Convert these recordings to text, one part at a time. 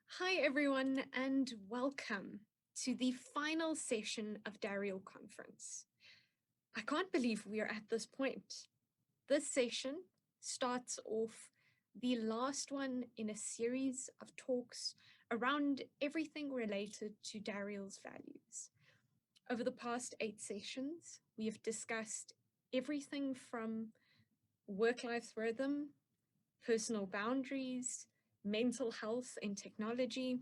Hi everyone and welcome to the final session of Dariel Conference. I can't believe we are at this point. This session starts off the last one in a series of talks around everything related to Dariel's values. Over the past 8 sessions, we have discussed everything from work-life rhythm, personal boundaries, mental health and technology.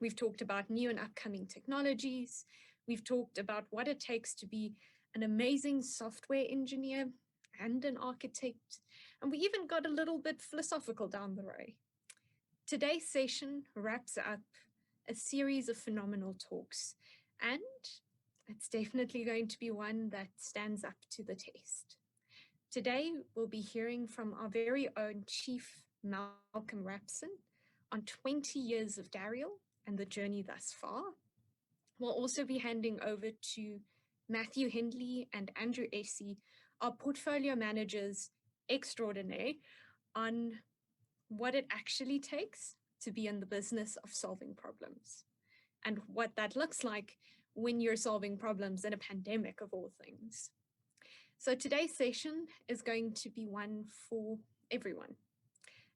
We've talked about new and upcoming technologies. We've talked about what it takes to be an amazing software engineer and an architect. And we even got a little bit philosophical down the road. Today's session wraps up a series of phenomenal talks, and it's definitely going to be one that stands up to the test. Today, we'll be hearing from our very own Chief Malcolm Rabson on 20 years of Dariel and the journey thus far. We'll also be handing over to Matthew Hindley and Andrew Essey, our portfolio managers extraordinaire, on what it actually takes to be in the business of solving problems and what that looks like when you're solving problems in a pandemic of all things. So today's session is going to be one for everyone.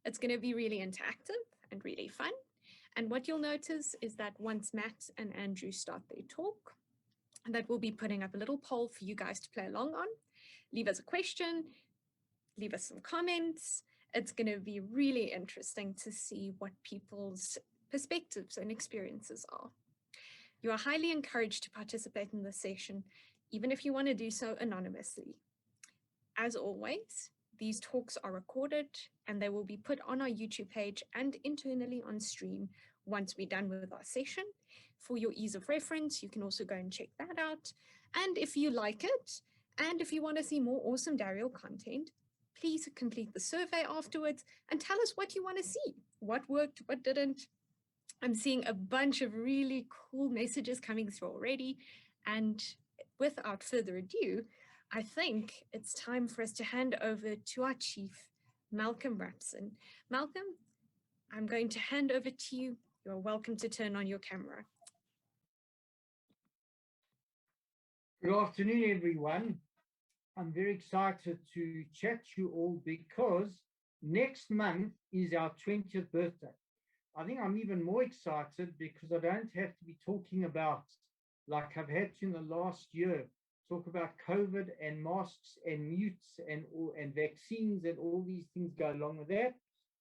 It's going to be really interactive and really fun. And what you'll notice is that once Matt and Andrew start their talk, that we'll be putting up a little poll for you guys to play along on. Leave us a question, leave us some comments. It's going to be really interesting to see what people's perspectives and experiences are. You are highly encouraged to participate in this session, even if you want to do so anonymously. As always, these talks are recorded and they will be put on our YouTube page and internally on stream once we're done with our session. For your ease of reference, you can also go and check that out. And if you like it, and if you want to see more awesome Dariel content, please complete the survey afterwards and tell us what you want to see. What worked, what didn't. I'm seeing a bunch of really cool messages coming through already. And without further ado, I think it's time for us to hand over to our chief, Malcolm Brabson. Malcolm, I'm going to hand over to you. You're welcome to turn on your camera. Good afternoon, everyone. I'm very excited to chat to you all because next month is our 20th birthday. I think I'm even more excited because I don't have to be talking about, like I've had to in the last year, talk about COVID and masks and mutes and vaccines and all these things go along with that,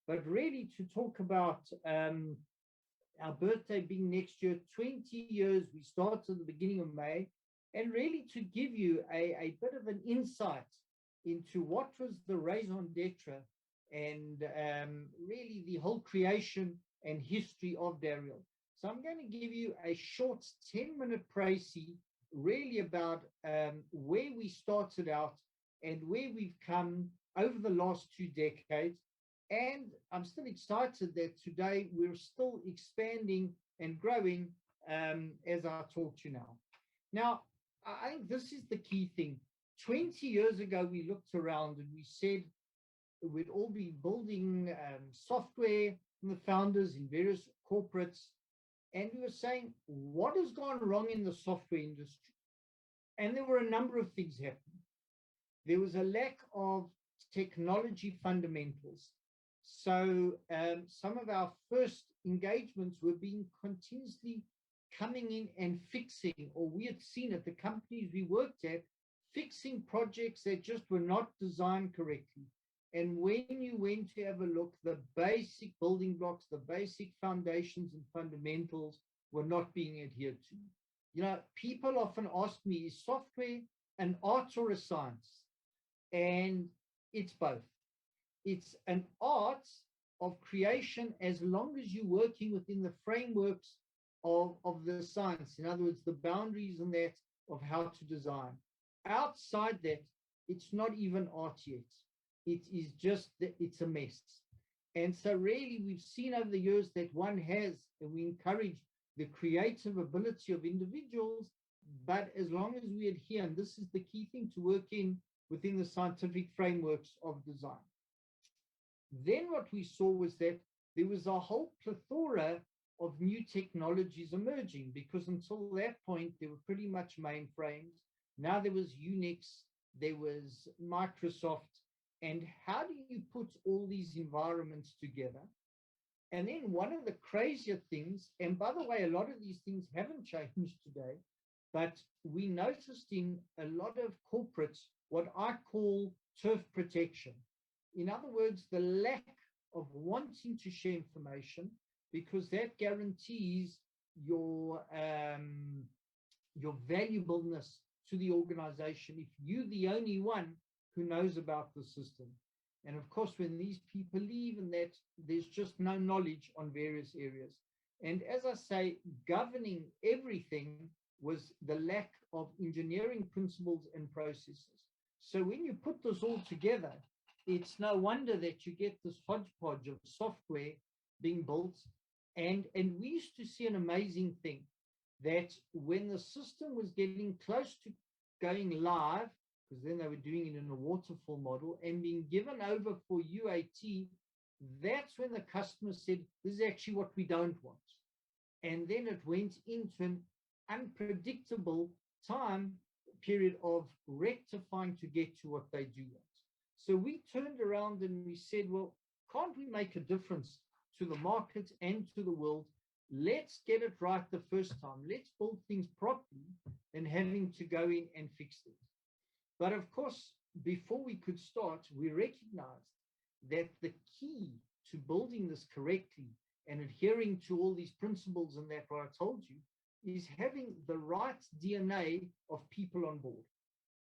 but really to talk about our birthday being next year, 20 years. We start at the beginning of May, and really to give you a bit of an insight into what was the raison d'etre and really the whole creation and history of Dariel. So I'm going to give you a short 10-minute précis really about where we started out and where we've come over the last 2 decades. And I'm still excited that today we're still expanding and growing as I talk to you now. Now, I think this is the key thing. 20 years ago, we looked around and we said we'd all be building software, and the founders in various corporates, and we were saying, what has gone wrong in the software industry? And there were a number of things happening. There was a lack of technology fundamentals. So some of our first engagements were being continuously coming in and fixing, or we had seen at the companies we worked at, fixing projects that just were not designed correctly. And when you went to have a look, the basic building blocks, the basic foundations and fundamentals were not being adhered to. You know, people often ask me, is software an art or a science? And it's both. It's an art of creation as long as you're working within the frameworks of the science. In other words, the boundaries and that of how to design. Outside that, it's not even art yet. It is just that it's a mess. And so really we've seen over the years that one has, and we encourage the creative ability of individuals, but as long as we adhere, and this is the key thing, to work within the scientific frameworks of design. Then what we saw was that there was a whole plethora of new technologies emerging, because until that point, there were pretty much mainframes. Now there was Unix, there was Microsoft, and how do you put all these environments together? And then one of the crazier things, and by the way, a lot of these things haven't changed today, but we noticed in a lot of corporates what I call turf protection. In other words, the lack of wanting to share information, because that guarantees your valuableness to the organization if you're the only one who knows about the system. And of course, when these people leave, and that there's just no knowledge on various areas. And as I say, governing everything was the lack of engineering principles and processes. So when you put this all together, it's no wonder that you get this hodgepodge of software being built. And we used to see an amazing thing, that when the system was getting close to going live, because then they were doing it in a waterfall model and being given over for UAT, that's when the customer said, this is actually what we don't want. And then it went into an unpredictable time period of rectifying to get to what they do want. So we turned around and we said, well, can't we make a difference to the market and to the world? Let's get it right the first time. Let's build things properly than having to go in and fix things. But of course, before we could start, we recognized that the key to building this correctly and adhering to all these principles and that what I told you is having the right DNA of people on board.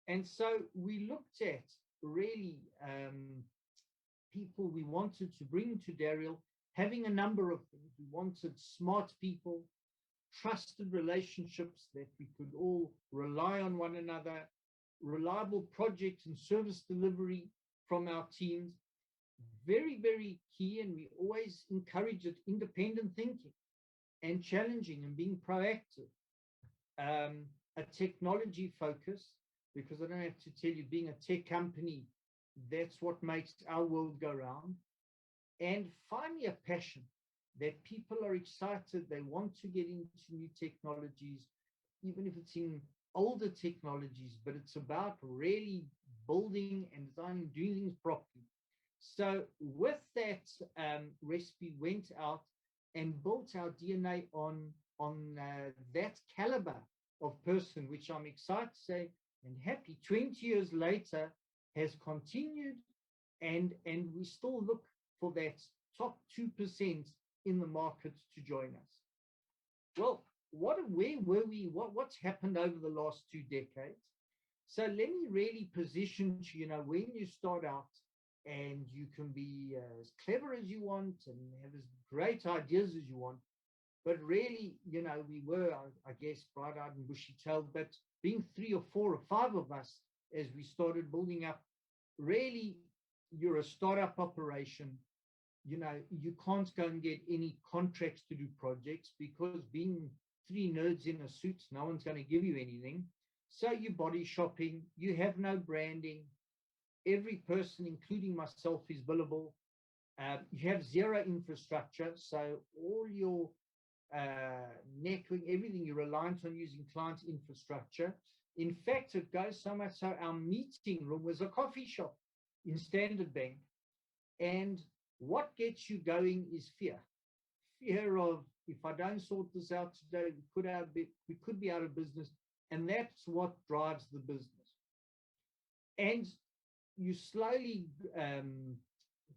And so we looked at really people we wanted to bring to Dariel, having a number of things. We wanted smart people, trusted relationships that we could all rely on one another, reliable project and service delivery from our teams. Very, very key, and we always encourage it, independent thinking and challenging and being proactive. A technology focus, because I don't have to tell you, being a tech company, that's what makes our world go round. And finally, a passion that people are excited, they want to get into new technologies, even if it's in older technologies, but it's about really building and designing, doing things properly. So with that recipe, went out and built our DNA on that caliber of person, which I'm excited to say and happy 20 years later has continued, and we still look for that top 2% in the market to join us. Well, where were we? What's happened over the last 2 decades? So let me really position you, when you start out and you can be as clever as you want and have as great ideas as you want, but really, we were, I guess, bright-eyed and bushy-tailed, but being 3 or 4 or 5 of us as we started building up, really, you're a startup operation. You can't go and get any contracts to do projects, because being 3 nerds in a suit, no one's going to give you anything. So you're body shopping, you have no branding. Every person, including myself, is billable. You have zero infrastructure, so all your networking, everything, you're reliant on using client infrastructure. In fact, it goes so much so our meeting room was a coffee shop in Standard Bank. And what gets you going is fear. Fear of, if I don't sort this out today, we could be out of business. And that's what drives the business. And you slowly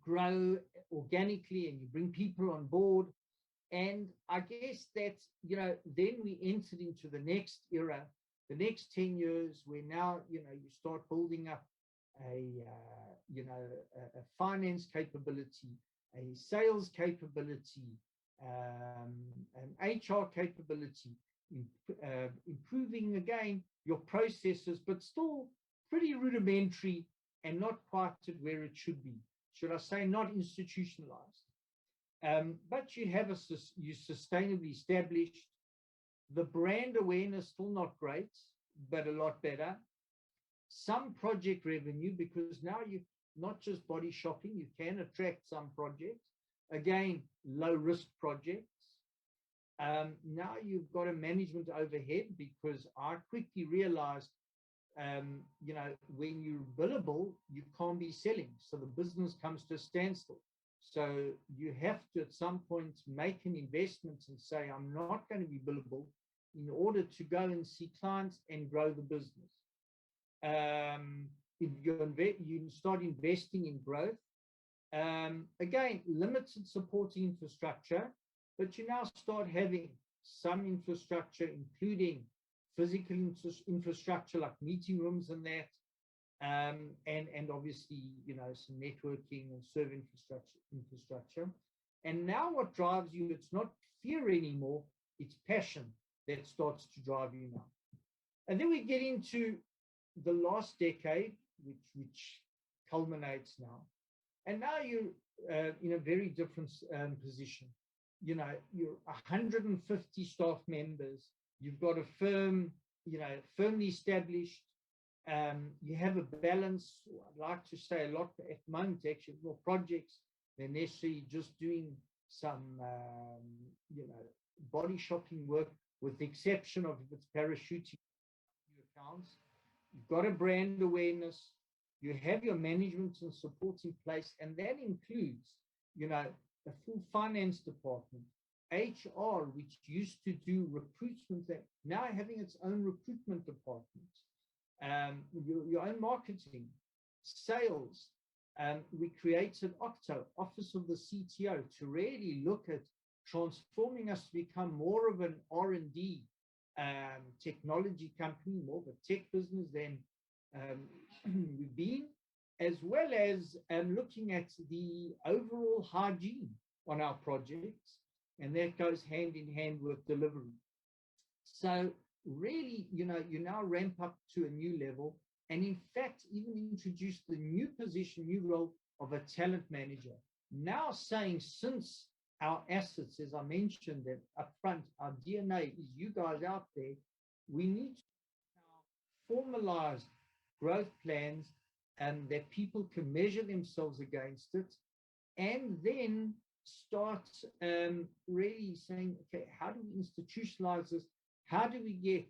grow organically, and you bring people on board. And I guess that, then we entered into the next era, the next 10 years, where now, you start building up a finance capability, a sales capability, an HR capability, improving again your processes, but still pretty rudimentary and not quite at where it should be. Should I say not institutionalized? But you sustainably established. The brand awareness still not great, but a lot better. Some project revenue, because now you're not just body shopping, you can attract some projects. Again, low risk projects. Now you've got a management overhead, because I quickly realized, when you're billable, you can't be selling. So the business comes to a standstill. So you have to, at some point, make an investment and say, I'm not going to be billable in order to go and see clients and grow the business. If you start investing in growth, again, limited supporting infrastructure, but you now start having some infrastructure, including physical infrastructure like meeting rooms and that, and obviously, some networking and server infrastructure. And now what drives you, it's not fear anymore, it's passion that starts to drive you now. And then we get into the last decade, which culminates now. And now you're in a very different position. You're 150 staff members. You've got a firm, firmly established. You have a balance. I'd like to say a lot at the moment, actually, more projects than necessarily just doing some, body shopping work, with the exception of if it's parachuting accounts. You've got a brand awareness. You have your management and support in place, and that includes, a full finance department, HR, which used to do recruitment, now having its own recruitment department, your own marketing, sales. We created Octo, Office of the CTO, to really look at transforming us to become more of an R&D technology company, more of a tech business than we've been, as well as looking at the overall hygiene on our projects, and that goes hand in hand with delivery. So really, you now ramp up to a new level, and in fact, even introduce the new position, new role of a talent manager. Now saying, since our assets, as I mentioned that up front, our DNA is you guys out there, we need to formalize growth plans that people can measure themselves against it, and then start really saying, okay, how do we institutionalize this? How do we get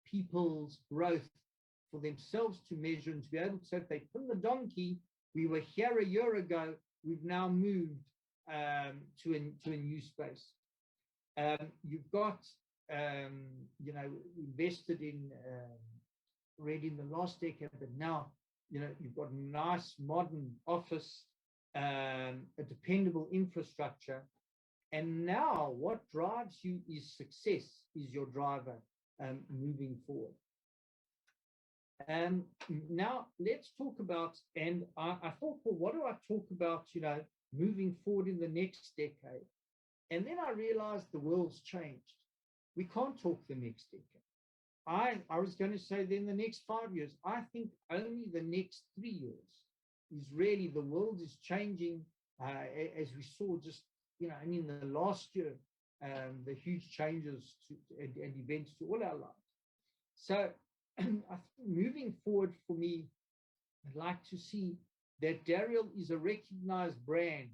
people's growth for themselves to measure and to be able to say, if they pin the donkey, we were here a year ago, we've now moved to a new space. You've got, invested in, already in the last decade, but now, you've got a nice modern office, a dependable infrastructure. And now what drives you is success, is your driver moving forward. Now let's talk about, and I thought, well, what do I talk about, moving forward in the next decade? And then I realized the world's changed. We can't talk the next decade. I was going to say then the next 5 years. I think only the next 3 years is really, the world is changing, as we saw just, in the last year, the huge changes and events to all our lives. So I think moving forward for me, I'd like to see that Dariel is a recognized brand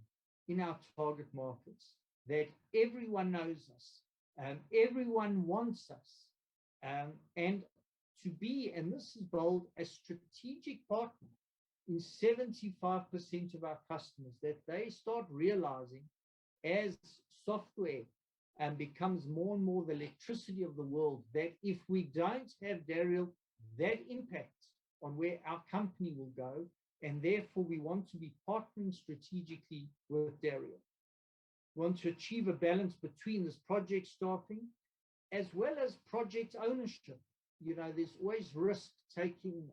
in our target markets, that everyone knows us, everyone wants us, and to be, and this is bold, a strategic partner in 75% of our customers, that they start realizing, as software becomes more and more the electricity of the world, that if we don't have Dariel, that impacts on where our company will go, and therefore we want to be partnering strategically with Dariel. We want to achieve a balance between this project staffing as well as project ownership. There's always risk taking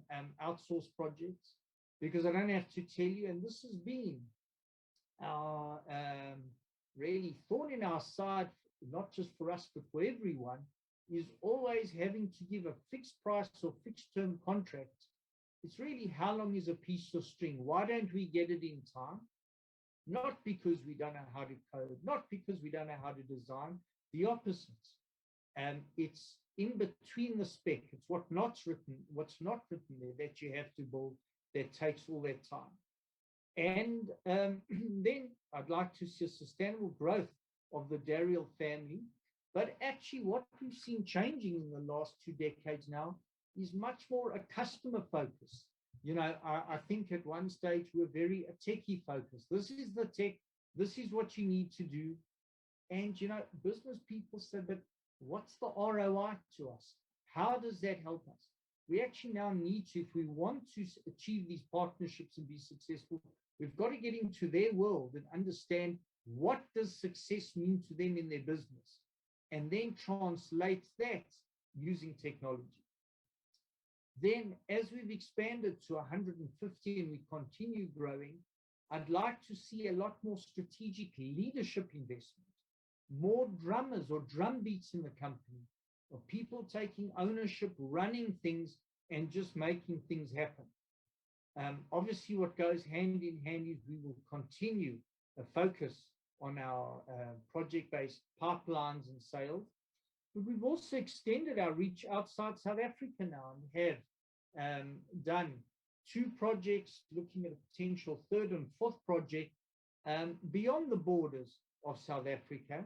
outsourced projects, because I don't have to tell you, and this has been our really thorn in our side, not just for us, but for everyone, is always having to give a fixed price or fixed term contract. It's really, how long is a piece of string? Why don't we get it in time? Not because we don't know how to code, not because we don't know how to design, the opposite. It's in between the spec. It's what's not written there that you have to build, that takes all that time. And then I'd like to see a sustainable growth of the Dariel family, But actually, what we've seen changing in the last 2 decades now is much more a customer focus. I think at one stage we're very a techie focused. This is the tech, this is what you need to do. And, business people said, but what's the ROI to us? How does that help us? We actually now need to, if we want to achieve these partnerships and be successful, we've got to get into their world and understand what does success mean to them in their business, and then translate that using technology. Then, as we've expanded to 150 and we continue growing, I'd like to see a lot more strategic leadership investment, more drummers or drum beats in the company, of people taking ownership, running things, and just making things happen. Obviously, what goes hand in hand is we will continue a focus on our project-based pipelines and sales. But we've also extended our reach outside South Africa now and have done 2 projects, looking at a potential 3rd and 4th project beyond the borders of South Africa.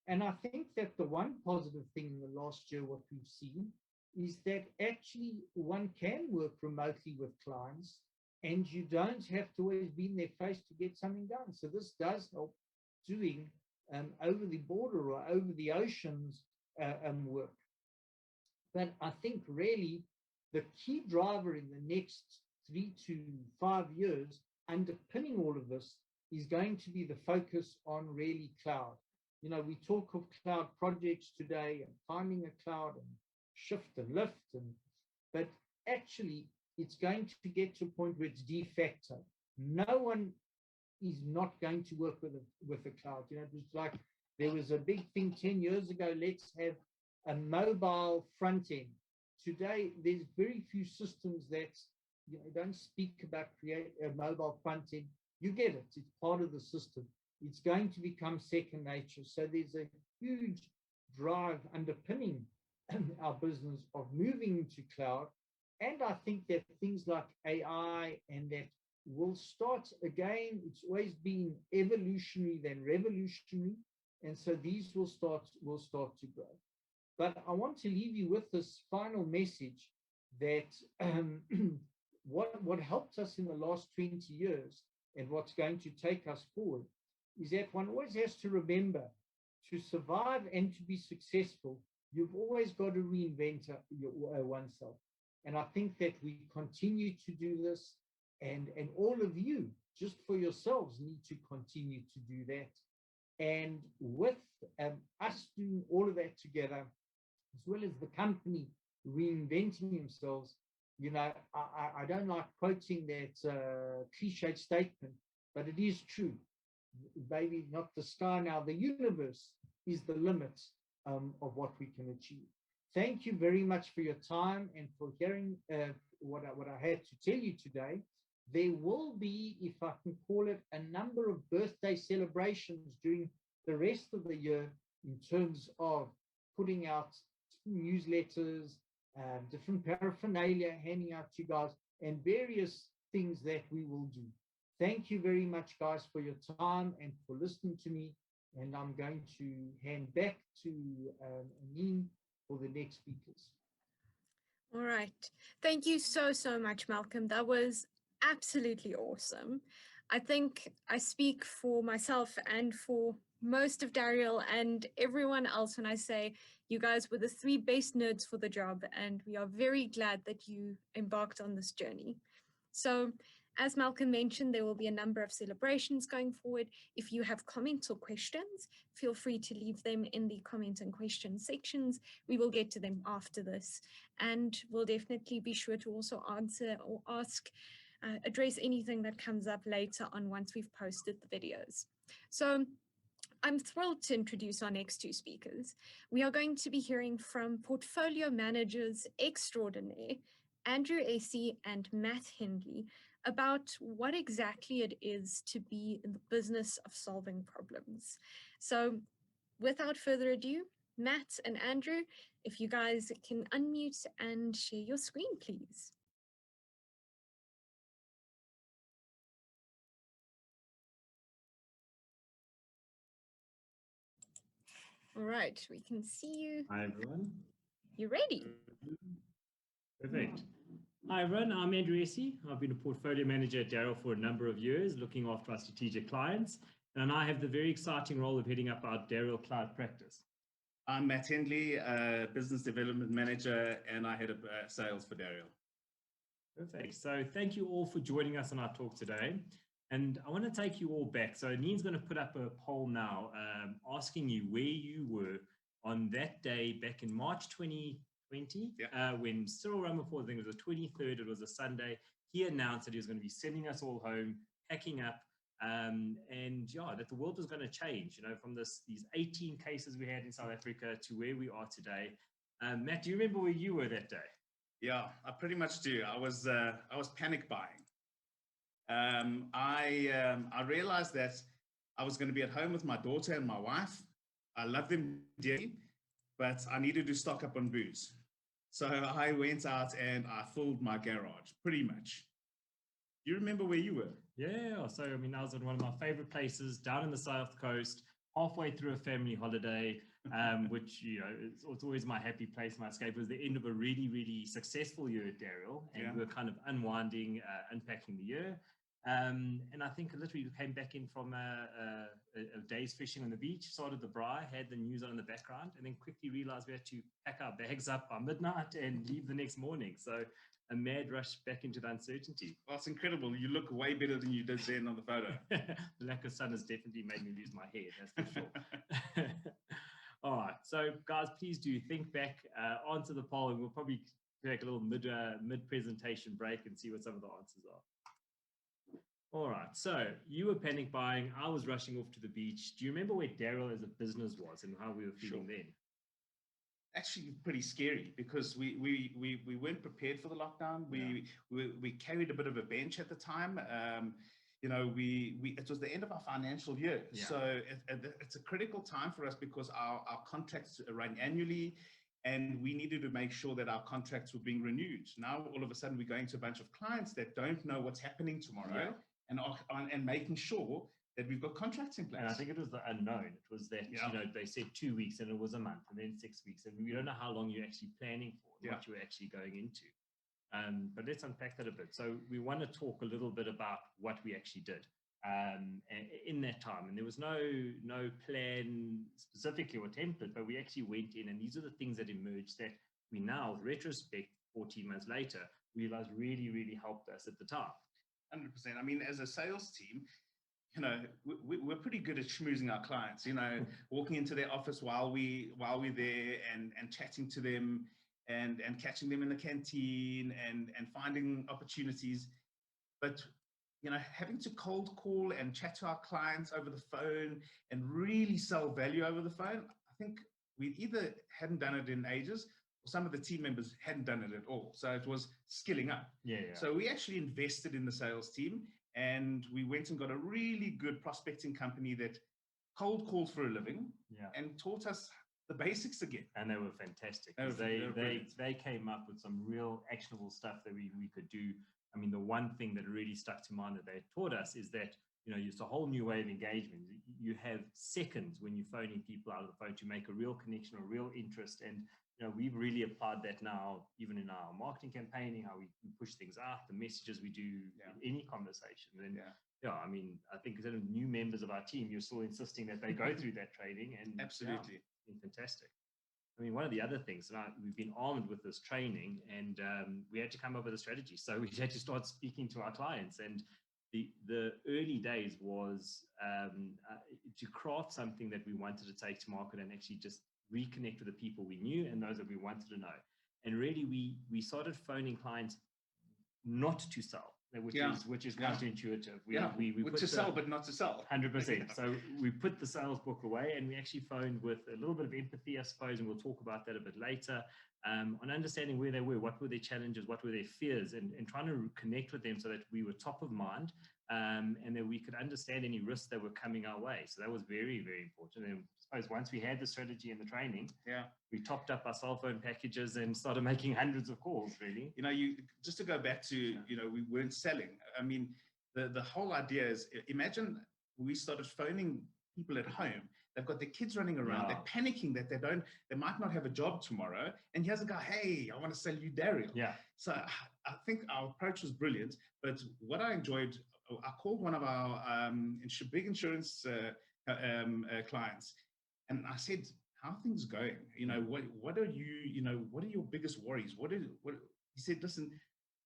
And I think that the one positive thing in the last year, what we've seen, is that actually one can work remotely with clients and you don't have to always be in their face to get something done. So this does help doing over the border or over the oceans work. But I think really the key driver in the next 3 to 5 years underpinning all of this is going to be the focus on really cloud. We talk of cloud projects today and finding a cloud and shift and lift, but actually it's going to get to a point where it's de facto. No one is not going to work with a cloud. It was like there was a big thing 10 years ago, let's have a mobile front end. Today, there's very few systems that don't speak about create a mobile front end. You get it. It's part of the system. It's going to become second nature. So there's a huge drive underpinning our business of moving into cloud. And I think that things like AI and that will start again. It's always been evolutionary than revolutionary. And so these will start to grow. But I want to leave you with this final message that what helped us in the last 20 years and what's going to take us forward is that one always has to remember, to survive and to be successful, you've always got to reinvent oneself. And I think that we continue to do this, and all of you, just for yourselves, need to continue to do that. And with us doing all of that together, as well as the company reinventing themselves, I don't like quoting that cliched statement, but it is true. Maybe not the sky now, the universe is the limit of what we can achieve. Thank you very much for your time and for hearing what I had to tell you today. There will be, if I can call it, a number of birthday celebrations during the rest of the year in terms of putting out newsletters, different paraphernalia, handing out to you guys, and various things that we will do. Thank you very much, guys, for your time and for listening to me. And I'm going to hand back to Anine for the next speakers. All right. Thank you so much, Malcolm. That was absolutely awesome. I think I speak for myself and for most of Dariel and everyone else when I say you guys were the 3 best nerds for the job, and we are very glad that you embarked on this journey. So, as Malcolm mentioned, there will be a number of celebrations going forward. If you have comments or questions, feel free to leave them in the comment and question sections. We will get to them after this, and we'll definitely be sure to also answer or address anything that comes up later on once we've posted the videos. So I'm thrilled to introduce our next 2 speakers. We are going to be hearing from portfolio managers extraordinaire, Andrew Essey and Matt Hindley, about what exactly it is to be in the business of solving problems. So without further ado, Matt and Andrew, if you guys can unmute and share your screen, please. All right, we can see you. Hi, everyone. You're ready. Perfect. Hi, everyone. I'm Essey. I've been a portfolio manager at Dariel for a number of years, looking after our strategic clients. And I have the very exciting role of heading up our Dariel Cloud practice. I'm Matt Hindley, business development manager, and I head up sales for Dariel. Perfect. So thank you all for joining us on our talk today. And I want to take you all back. So Neen's going to put up a poll now asking you where you were on that day back in March 2020, when Cyril Ramaphosa, I think it was the 23rd, it was a Sunday, he announced that he was going to be sending us all home, packing up, and that the world was going to change, from these 18 cases we had in South Africa to where we are today. Matt, do you remember where you were that day? Yeah, I pretty much do. I was panic buying. I realized that I was going to be at home with my daughter and my wife. I love them dearly, but I needed to stock up on booze. So I went out and I filled my garage, pretty much. Do you remember where you were? Yeah, so I mean, I was in one of my favorite places down in the South Coast, halfway through a family holiday, which, it's always my happy place, my escape. It was the end of a really, really successful year at Dariel, and we were kind of unwinding, unpacking the year. And I think I literally came back in from a day's fishing on the beach, started the braai, had the news on in the background, and then quickly realized we had to pack our bags up by midnight and leave the next morning. So a mad rush back into the uncertainty. Well, it's incredible. You look way better than you did then on the photo. The lack of sun has definitely made me lose my hair, that's for sure. All right, so guys, please do think back, answer the poll, and we'll probably take a little mid-presentation break and see what some of the answers are. All right, so you were panic buying, I was rushing off to the beach. Do you remember where Dariel as a business was and how we were feeling then? Actually pretty scary because we weren't prepared for the lockdown. We carried a bit of a bench at the time. It was the end of our financial year. So it's a critical time for us because our contracts run annually and we needed to make sure that our contracts were being renewed. Now, all of a sudden, we're going to a bunch of clients that don't know what's happening tomorrow and making sure that we've got contracts in place. And I think it was the unknown. It was that, they said 2 weeks and it was a month and then 6 weeks. And we don't know how long you're actually planning for and what you're actually going into. But let's unpack that a bit. So we want to talk a little bit about what we actually did in that time. And there was no plan specifically or template, but we actually went in and these are the things that emerged that we now, with retrospect, 14 months later, realized really, really helped us at the time. 100%. I mean, as a sales team, we're pretty good at schmoozing our clients, walking into their office while we're there and chatting to them and catching them in the canteen and finding opportunities. But, having to cold call and chat to our clients over the phone and really sell value over the phone, I think we either hadn't done it in ages or some of the team members hadn't done it at all. So it was skilling up. So we actually invested in the sales team. And we went and got a really good prospecting company that cold calls for a living and taught us the basics again. And they were fantastic. They came up with some real actionable stuff that we could do. I mean, the one thing that really stuck to mind that they taught us is that, it's a whole new way of engagement. You have seconds when you're phoning people out of the phone to make a real connection or real interest. And we've really applied that now, even in our marketing campaigning, how we push things out, the messages we do in any conversation. And I mean, I think new members of our team, you're still insisting that they go through that training. And absolutely, it's been fantastic. I mean, one of the other things, we've been armed with this training and we had to come up with a strategy. So we had to start speaking to our clients. And the early days was to craft something that we wanted to take to market and actually just reconnect with the people we knew and those that we wanted to know. And really, we started phoning clients not to sell, which is counterintuitive. We put to sell, but not to sell. 100%. So we put the sales book away and we actually phoned with a little bit of empathy, I suppose, and we'll talk about that a bit later, on understanding where they were, what were their challenges, what were their fears, and trying to connect with them so that we were top of mind and that we could understand any risks that were coming our way. So that was very, very important. And I suppose once we had the strategy and the training, we topped up our cell phone packages and started making hundreds of calls, really. Just to go back to, we weren't selling. I mean, the whole idea is, imagine we started phoning people at home. They've got their kids running around. Yeah. They're panicking that they might not have a job tomorrow. And here's a guy, hey, I want to sell you Dariel. Yeah. So I think our approach was brilliant. But what I enjoyed, I called one of our big insurance clients, and I said, how are things going? You know, what are your biggest worries? He said, listen,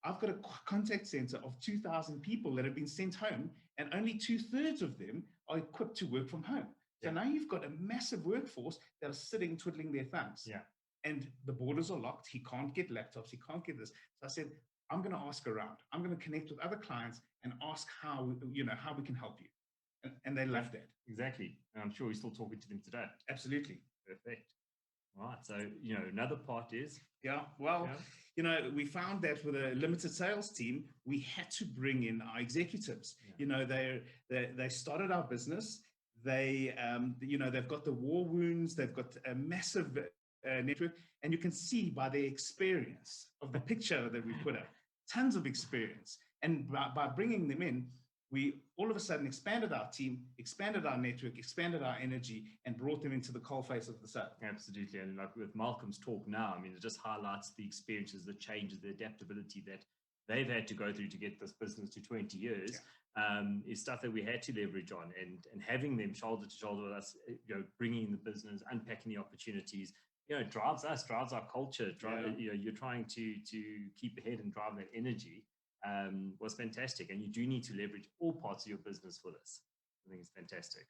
I've got a contact center of 2,000 people that have been sent home, and only 2/3 of them are equipped to work from home. So now you've got a massive workforce that are sitting twiddling their thumbs. Yeah. And the borders are locked. He can't get laptops. He can't get this. So I said, I'm going to ask around. I'm going to connect with other clients and ask how we can help you. And they loved that. Exactly. And I'm sure we're still talking to them today. Absolutely. Perfect. All right. So, another part is. We found that with a limited sales team, we had to bring in our executives. They started our business. They've got the war wounds. They've got a massive network, and you can see by their experience of the picture that we put up, tons of experience. And by bringing them in, we all of a sudden expanded our team, expanded our network, expanded our energy, and brought them into the coalface of the sun. Absolutely. And like with Malcolm's talk now, I mean, it just highlights the experiences, the changes, the adaptability that they've had to go through to get this business to 20 years. Is stuff that we had to leverage on, and having them shoulder to shoulder with us, bringing in the business, unpacking the opportunities, drives our culture. You're trying to keep ahead and drive that energy. Was fantastic, and you do need to leverage all parts of your business for this. I think it's fantastic.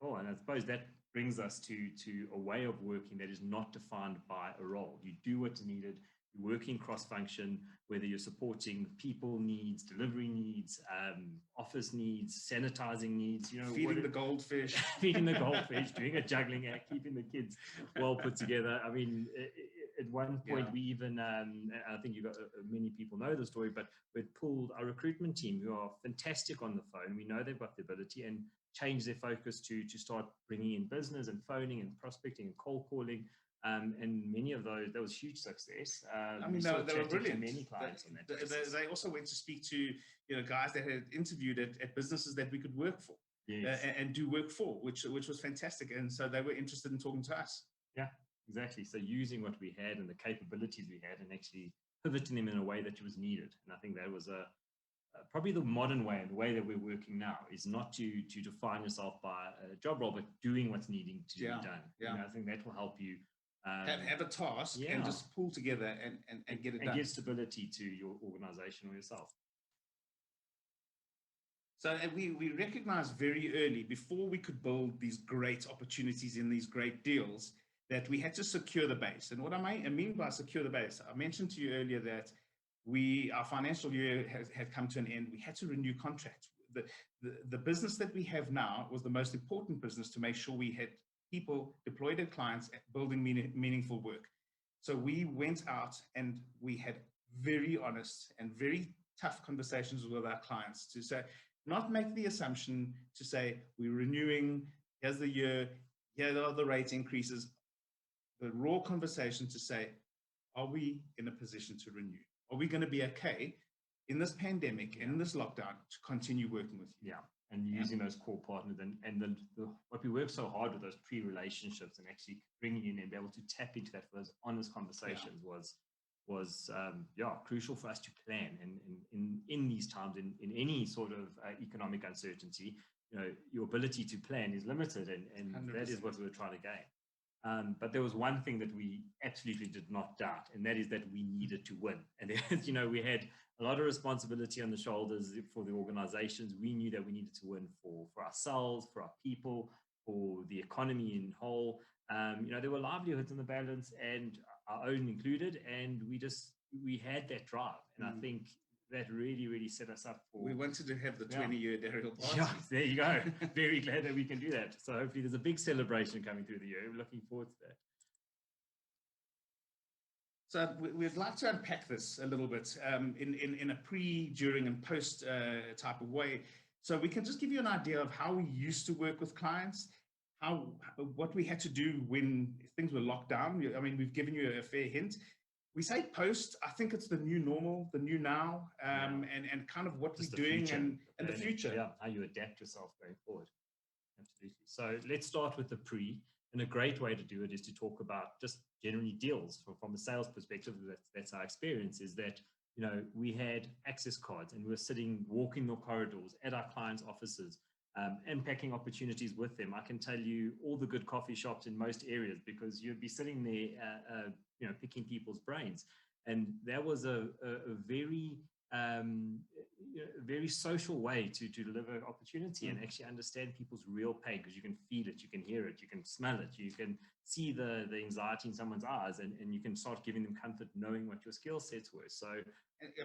Oh, and I suppose that brings us to a way of working that is not defined by a role. You do what's needed. You're working cross-function, whether you're supporting people needs, delivery needs, office needs, sanitizing needs, feeding the goldfish, doing a juggling act, keeping the kids well put together. I mean, at one point we even, I think many people know the story, but we pulled our recruitment team, who are fantastic on the phone. We know they've got the ability, and changed their focus to start bringing in business and phoning and prospecting and cold calling. And many of those, that was huge success. They were brilliant. Many clients on that. They also went to speak to guys that had interviewed at businesses that we could work for, and do work for, which was fantastic. And so they were interested in talking to us. Yeah, exactly. So using what we had and the capabilities we had, and actually pivoting them in a way that was needed. And I think that was probably the modern way, and the way that we're working now, is not to define yourself by a job role, but doing what's needing to be done. I think that will help you. Have a task and just pull together and get it done. And give stability to your organization or yourself. So we recognized very early, before we could build these great opportunities in these great deals, that we had to secure the base. And what I mean by secure the base, I mentioned to you earlier that our financial year had come to an end. We had to renew contracts. The business that we have now was the most important business to make sure we had people deployed at clients building meaningful work. So we went out and we had very honest and very tough conversations with our clients to say, not make the assumption to say, we're renewing, here's the year, here are the rate increases. The raw conversation to say, are we in a position to renew? Are we going to be okay in this pandemic and in this lockdown to continue working with you? Yeah. And using those core partners, and what we work so hard with, those pre-relationships, and actually bringing in and be able to tap into that for those honest conversations was crucial for us to plan. And in these times, in any sort of economic uncertainty, your ability to plan is limited, and 100%. That is what we were trying to gain. But there was one thing that we absolutely did not doubt, and that is that we needed to win. And we had a lot of responsibility on the shoulders for the organizations. We knew that we needed to win for ourselves, for our people, for the economy in whole. There were livelihoods in the balance, and our own included, and we had that drive. And I think that really, really set us up for... We wanted to have the 20-year Dariel party. Yeah, there you go. Very glad that we can do that. So hopefully there's a big celebration coming through the year. We're looking forward to that. So we'd like to unpack this a little bit in a pre, during, and post type of way. So we can just give you an idea of how we used to work with clients, what we had to do when things were locked down. I mean, we've given you a fair hint. We say post, I think it's the new normal, the new now, and kind of what we're doing and the future. Yeah, how you adapt yourself going forward. Absolutely. So let's start with the pre. And a great way to do it is to talk about just generally deals from a sales perspective. That's our experience, is that, you know, we had access cards and we were sitting, walking the corridors at our clients' offices, unpacking opportunities with them. I can tell you all the good coffee shops in most areas because you'd be sitting there, you know, picking people's brains. And that was a very very social way to deliver opportunity and actually understand people's real pain, because you can feel it, you can hear it, you can smell it, you can see the anxiety in someone's eyes, and you can start giving them comfort knowing what your skill sets were. So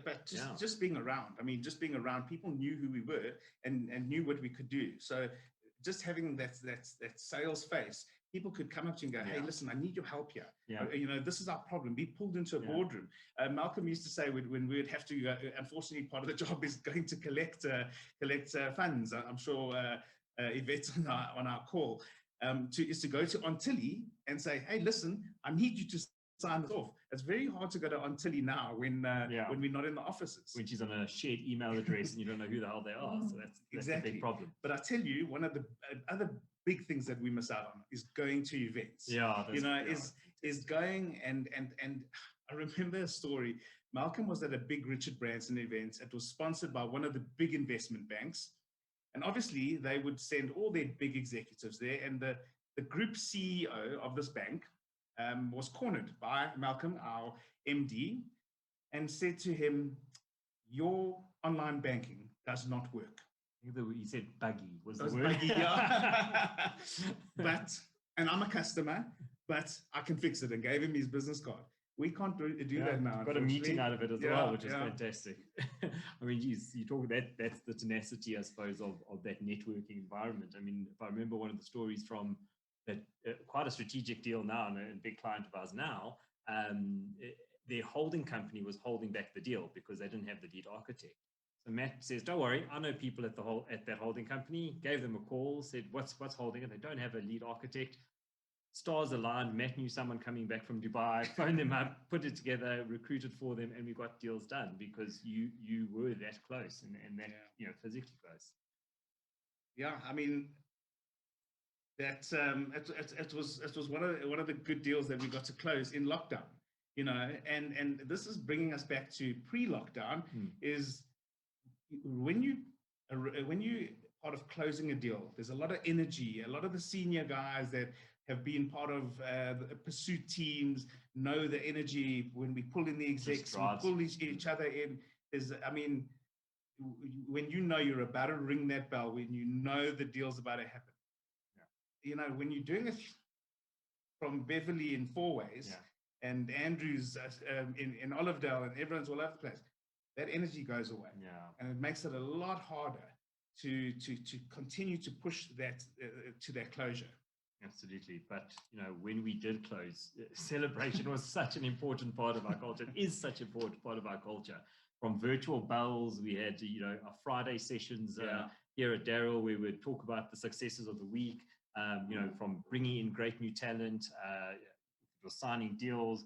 but just being around, I mean, just being around, people knew who we were and knew what we could do. So just having that sales face, people could come up to you and go, hey, listen, I need your help here. You know, this is our problem. Be pulled into a boardroom. Malcolm used to say when we would have to, unfortunately, part of the job is going to collect funds. I'm sure Yvette's on our call, is to go to Untitled and say, hey, listen, I need you to sign this off. It's very hard to go to Untitled now when we're not in the offices. Which is on a shared email address and you don't know who the hell they are. So that's exactly a big problem. But I tell you, one of the other big things that we miss out on is going to events. Is going and I remember a story. Malcolm was at a big Richard Branson event. It was sponsored by one of the big investment banks. And obviously they would send all their big executives there. And the group CEO of this bank was cornered by Malcolm, our MD, and said to him, your online banking does not work. He said buggy was the word. Buggy, yeah. And I'm a customer, but I can fix it, and gave him his business card. We can't do that now. Got a meeting out of it as well, which is fantastic. I mean, you talk that's the tenacity, I suppose, of that networking environment. I mean, if I remember one of the stories from that, quite a strategic deal now, and a big client of ours now, their holding company was holding back the deal because they didn't have the lead architect. So Matt says, don't worry, I know people at that holding company, gave them a call, said, what's holding it? They don't have a lead architect. Stars aligned. Matt knew someone coming back from Dubai, phoned them up, put it together, recruited for them, and we got deals done because you were that close and that, physically close. Yeah, I mean, that it was one of the good deals that we got to close in lockdown, and this is bringing us back to pre-lockdown. Is when you part of closing a deal, there's a lot of energy. A lot of the senior guys that have been part of the pursuit teams know the energy when we pull in the execs, we pull each other in. When you're about to ring that bell, when you know the deal's about to happen. When you're doing it from Beverly in Four Ways and Andrew's in Olivedale and everyone's all over the place, that energy goes away. And it makes it a lot harder to continue to push that to that closure. Absolutely. But, when we did close, celebration was such an important part of our culture. It is such an important part of our culture. From virtual bells, we had, our Friday sessions here at Dariel, where we would talk about the successes of the week, from bringing in great new talent, signing deals,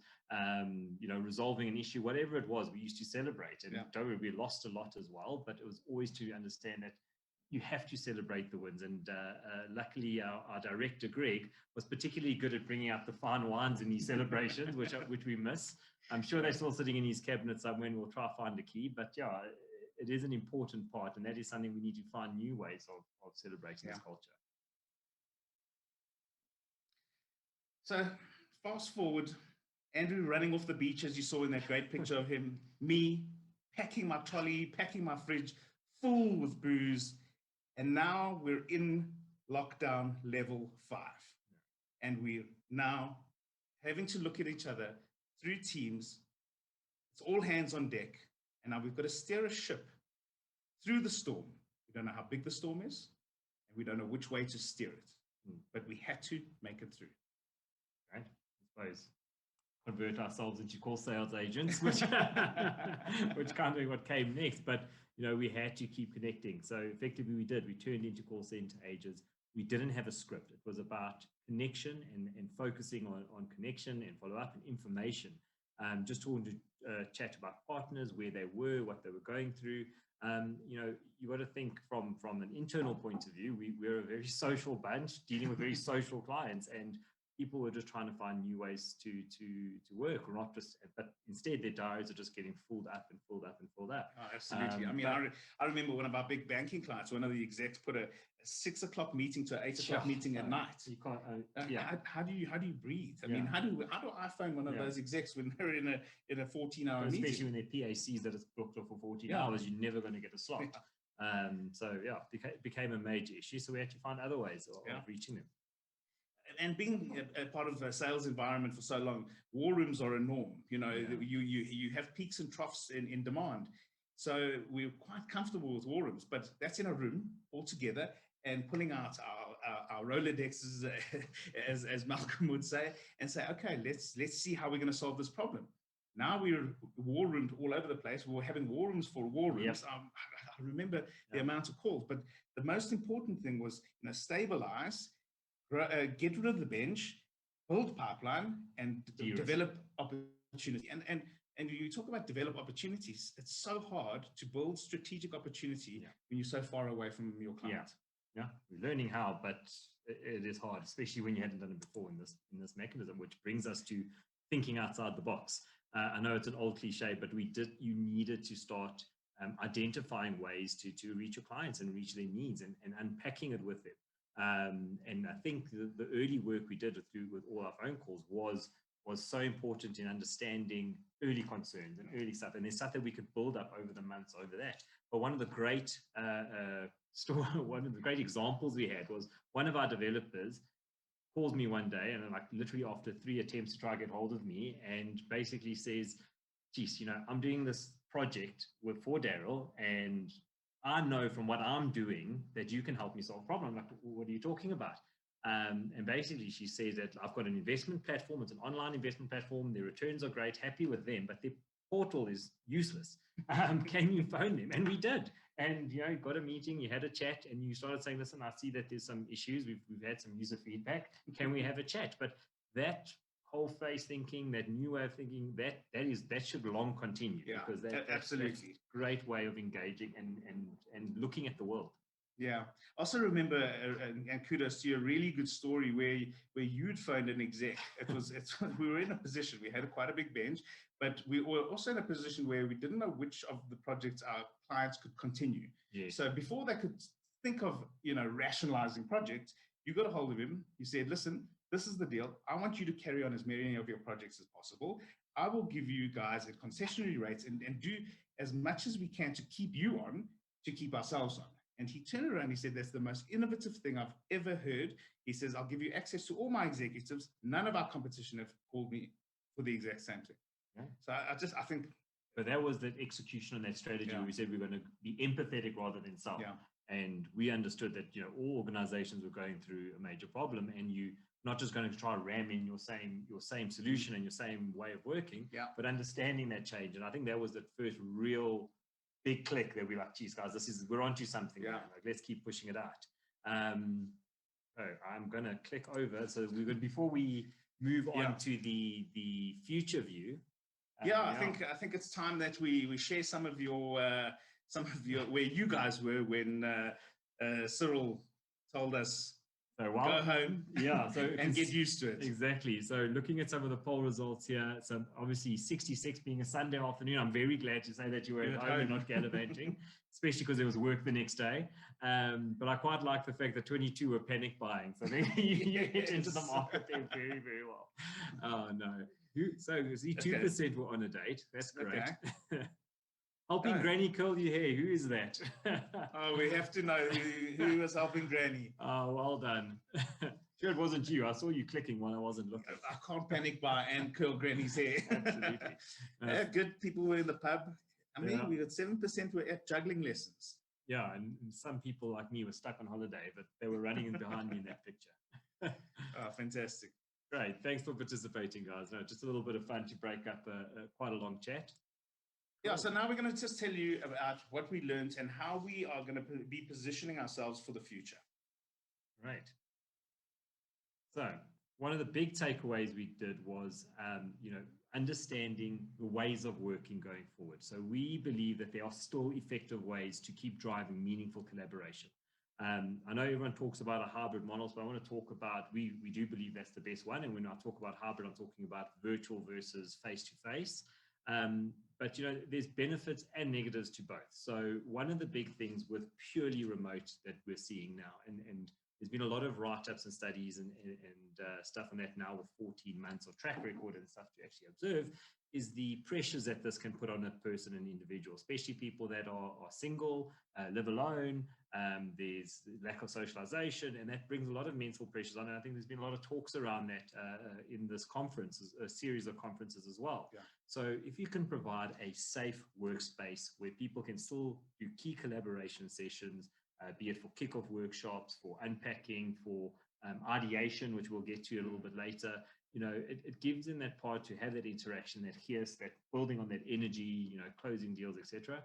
resolving an issue, whatever it was, we used to celebrate. And don't worry, we lost a lot as well, but it was always to understand that you have to celebrate the wins. And luckily, our director, Greg, was particularly good at bringing out the fine wines in these celebrations, which we miss. I'm sure they're still sitting in his cabinet somewhere, and we'll try to find a key. But it is an important part, and that is something we need to find new ways of celebrating this culture. So fast forward, Andrew running off the beach, as you saw in that great picture of him, me packing my trolley, packing my fridge full with booze. And now we're in lockdown level 5. And we're now having to look at each other through Teams. It's all hands on deck. And now we've got to steer a ship through the storm. We don't know how big the storm is, and we don't know which way to steer it. But we had to make it through. Right? I suppose convert ourselves into call sales agents, which kind of what came next. But we had to keep connecting. So effectively we did. We turned into call center agents. We didn't have a script. It was about connection and focusing on connection and follow up and information. Just talking to chat about partners, where they were, what they were going through. You know, you got to think from an internal point of view. We're a very social bunch dealing with very social clients, and people were just trying to find new ways to work, or not just, but instead their diaries are just getting filled up and filled up and filled up. Oh, absolutely. I mean, I remember one of our big banking clients, one of the execs put a 6 o'clock meeting to an 8 o'clock meeting at night. You can't, How do you breathe? I mean, how do I phone one of those execs when they're in a 14-hour meeting? Especially when they're PACs that is booked off for 14 hours, you're never going to get a slot. So it became a major issue. So we had to find other ways of reaching them. And being a part of a sales environment for so long, war rooms are a norm. You know, you have peaks and troughs in demand. So we're quite comfortable with war rooms, but that's in a room all together and pulling out our Rolodexes, as Malcolm would say, and say, okay, let's see how we're going to solve this problem. Now we're war roomed all over the place. We were having war rooms for war rooms. Yep. I remember the amount of calls, but the most important thing was, stabilize, get rid of the bench, build pipeline, and develop opportunity. And you talk about develop opportunities. It's so hard to build strategic opportunity when you're so far away from your client. Yeah, we're learning how, but it is hard, especially when you hadn't done it before in this mechanism, which brings us to thinking outside the box. I know it's an old cliche, but you needed to start identifying ways to reach your clients and reach their needs and unpacking it with them. And I think the early work we did with all our phone calls was so important in understanding early concerns and early stuff. And there's stuff that we could build up over the months over that. But one of the great examples we had was one of our developers calls me one day, and like literally after 3 attempts to try to get hold of me, and basically says, geez, I'm doing this project for Dariel, and I know from what I'm doing that you can help me solve a problem. Like, what are you talking about? And basically she says that I've got an investment platform. It's an online investment platform. Their returns are great, happy with them, but their portal is useless. Can you phone them? And we did. And, you got a meeting, you had a chat, and you started saying, listen, I see that there's some issues. We've had some user feedback. Can we have a chat? But that whole face thinking, that new way of thinking, that should long continue. Yeah, because that's absolutely a great way of engaging and looking at the world. Yeah. Also remember, and kudos to you, a really good story where you'd phoned an exec. We were in a position, we had quite a big bench, but we were also in a position where we didn't know which of the projects our clients could continue. Yes. So before they could think of, rationalizing projects, you got a hold of him. You said, listen, this is the deal. I want you to carry on as many of your projects as possible. I will give you guys at concessionary rates and do as much as we can to keep you on, to keep ourselves on. And he turned around, he said, that's the most innovative thing I've ever heard. He says, I'll give you access to all my executives. None of our competition have called me for the exact same thing. Yeah. So I think. But that was the execution on that strategy. Yeah. Where we said we're going to be empathetic rather than self. Yeah. And we understood that, all organizations were going through a major problem, and you not just going to try and ram in your same solution and your same way of working, but understanding that change. And I think that was the first real big click that we're like, geez, guys, we're onto something. Yeah. Like, let's keep pushing it out. I'm going to click over. So before we move on to the future view. I think it's time that we share some of your where you guys were when Cyril told us go home and get used to it. Exactly. So looking at some of the poll results here, so obviously 66 being a Sunday afternoon, I'm very glad to say that you were at home and not gallivanting, especially because there was work the next day. But I quite like the fact that 22 were panic buying. So maybe you hit into the market there very, very well. Oh, no. So 2% were on a date. That's great. Okay. Helping Granny curl your hair. Who is that? We have to know who was helping Granny. Oh, well done. Sure, it wasn't you. I saw you clicking while I wasn't looking. I can't panic buy and curl Granny's hair. Absolutely. Good people were in the pub. I mean, we got 7% were at juggling lessons. Yeah, and some people like me were stuck on holiday, but they were running behind me in that picture. Oh, fantastic. Great. Thanks for participating, guys. No, just a little bit of fun to break up quite a long chat. Yeah, so now we're going to just tell you about what we learned and how we are going to be positioning ourselves for the future. Right. So one of the big takeaways we did was, understanding the ways of working going forward. So we believe that there are still effective ways to keep driving meaningful collaboration. I know everyone talks about a hybrid model, but I want to talk about, we do believe that's the best one. And when I talk about hybrid, I'm talking about virtual versus face-to-face. But, you know, there's benefits and negatives to both. So one of the big things with purely remote that we're seeing now, and there's been a lot of write-ups and studies and stuff on that now with 14 months of track record and stuff to actually observe, is the pressures that this can put on a person and individual, especially people that are single, live alone. There's lack of socialization, and that brings a lot of mental pressures on. And I think there's been a lot of talks around that in this conference, a series of conferences as well. Yeah. So if you can provide a safe workspace where people can still do key collaboration sessions, be it for kickoff workshops, for unpacking, for ideation, which we'll get to a little bit later, you know, it gives them that part to have that interaction, that hears, that building on that energy, you know, closing deals, etc.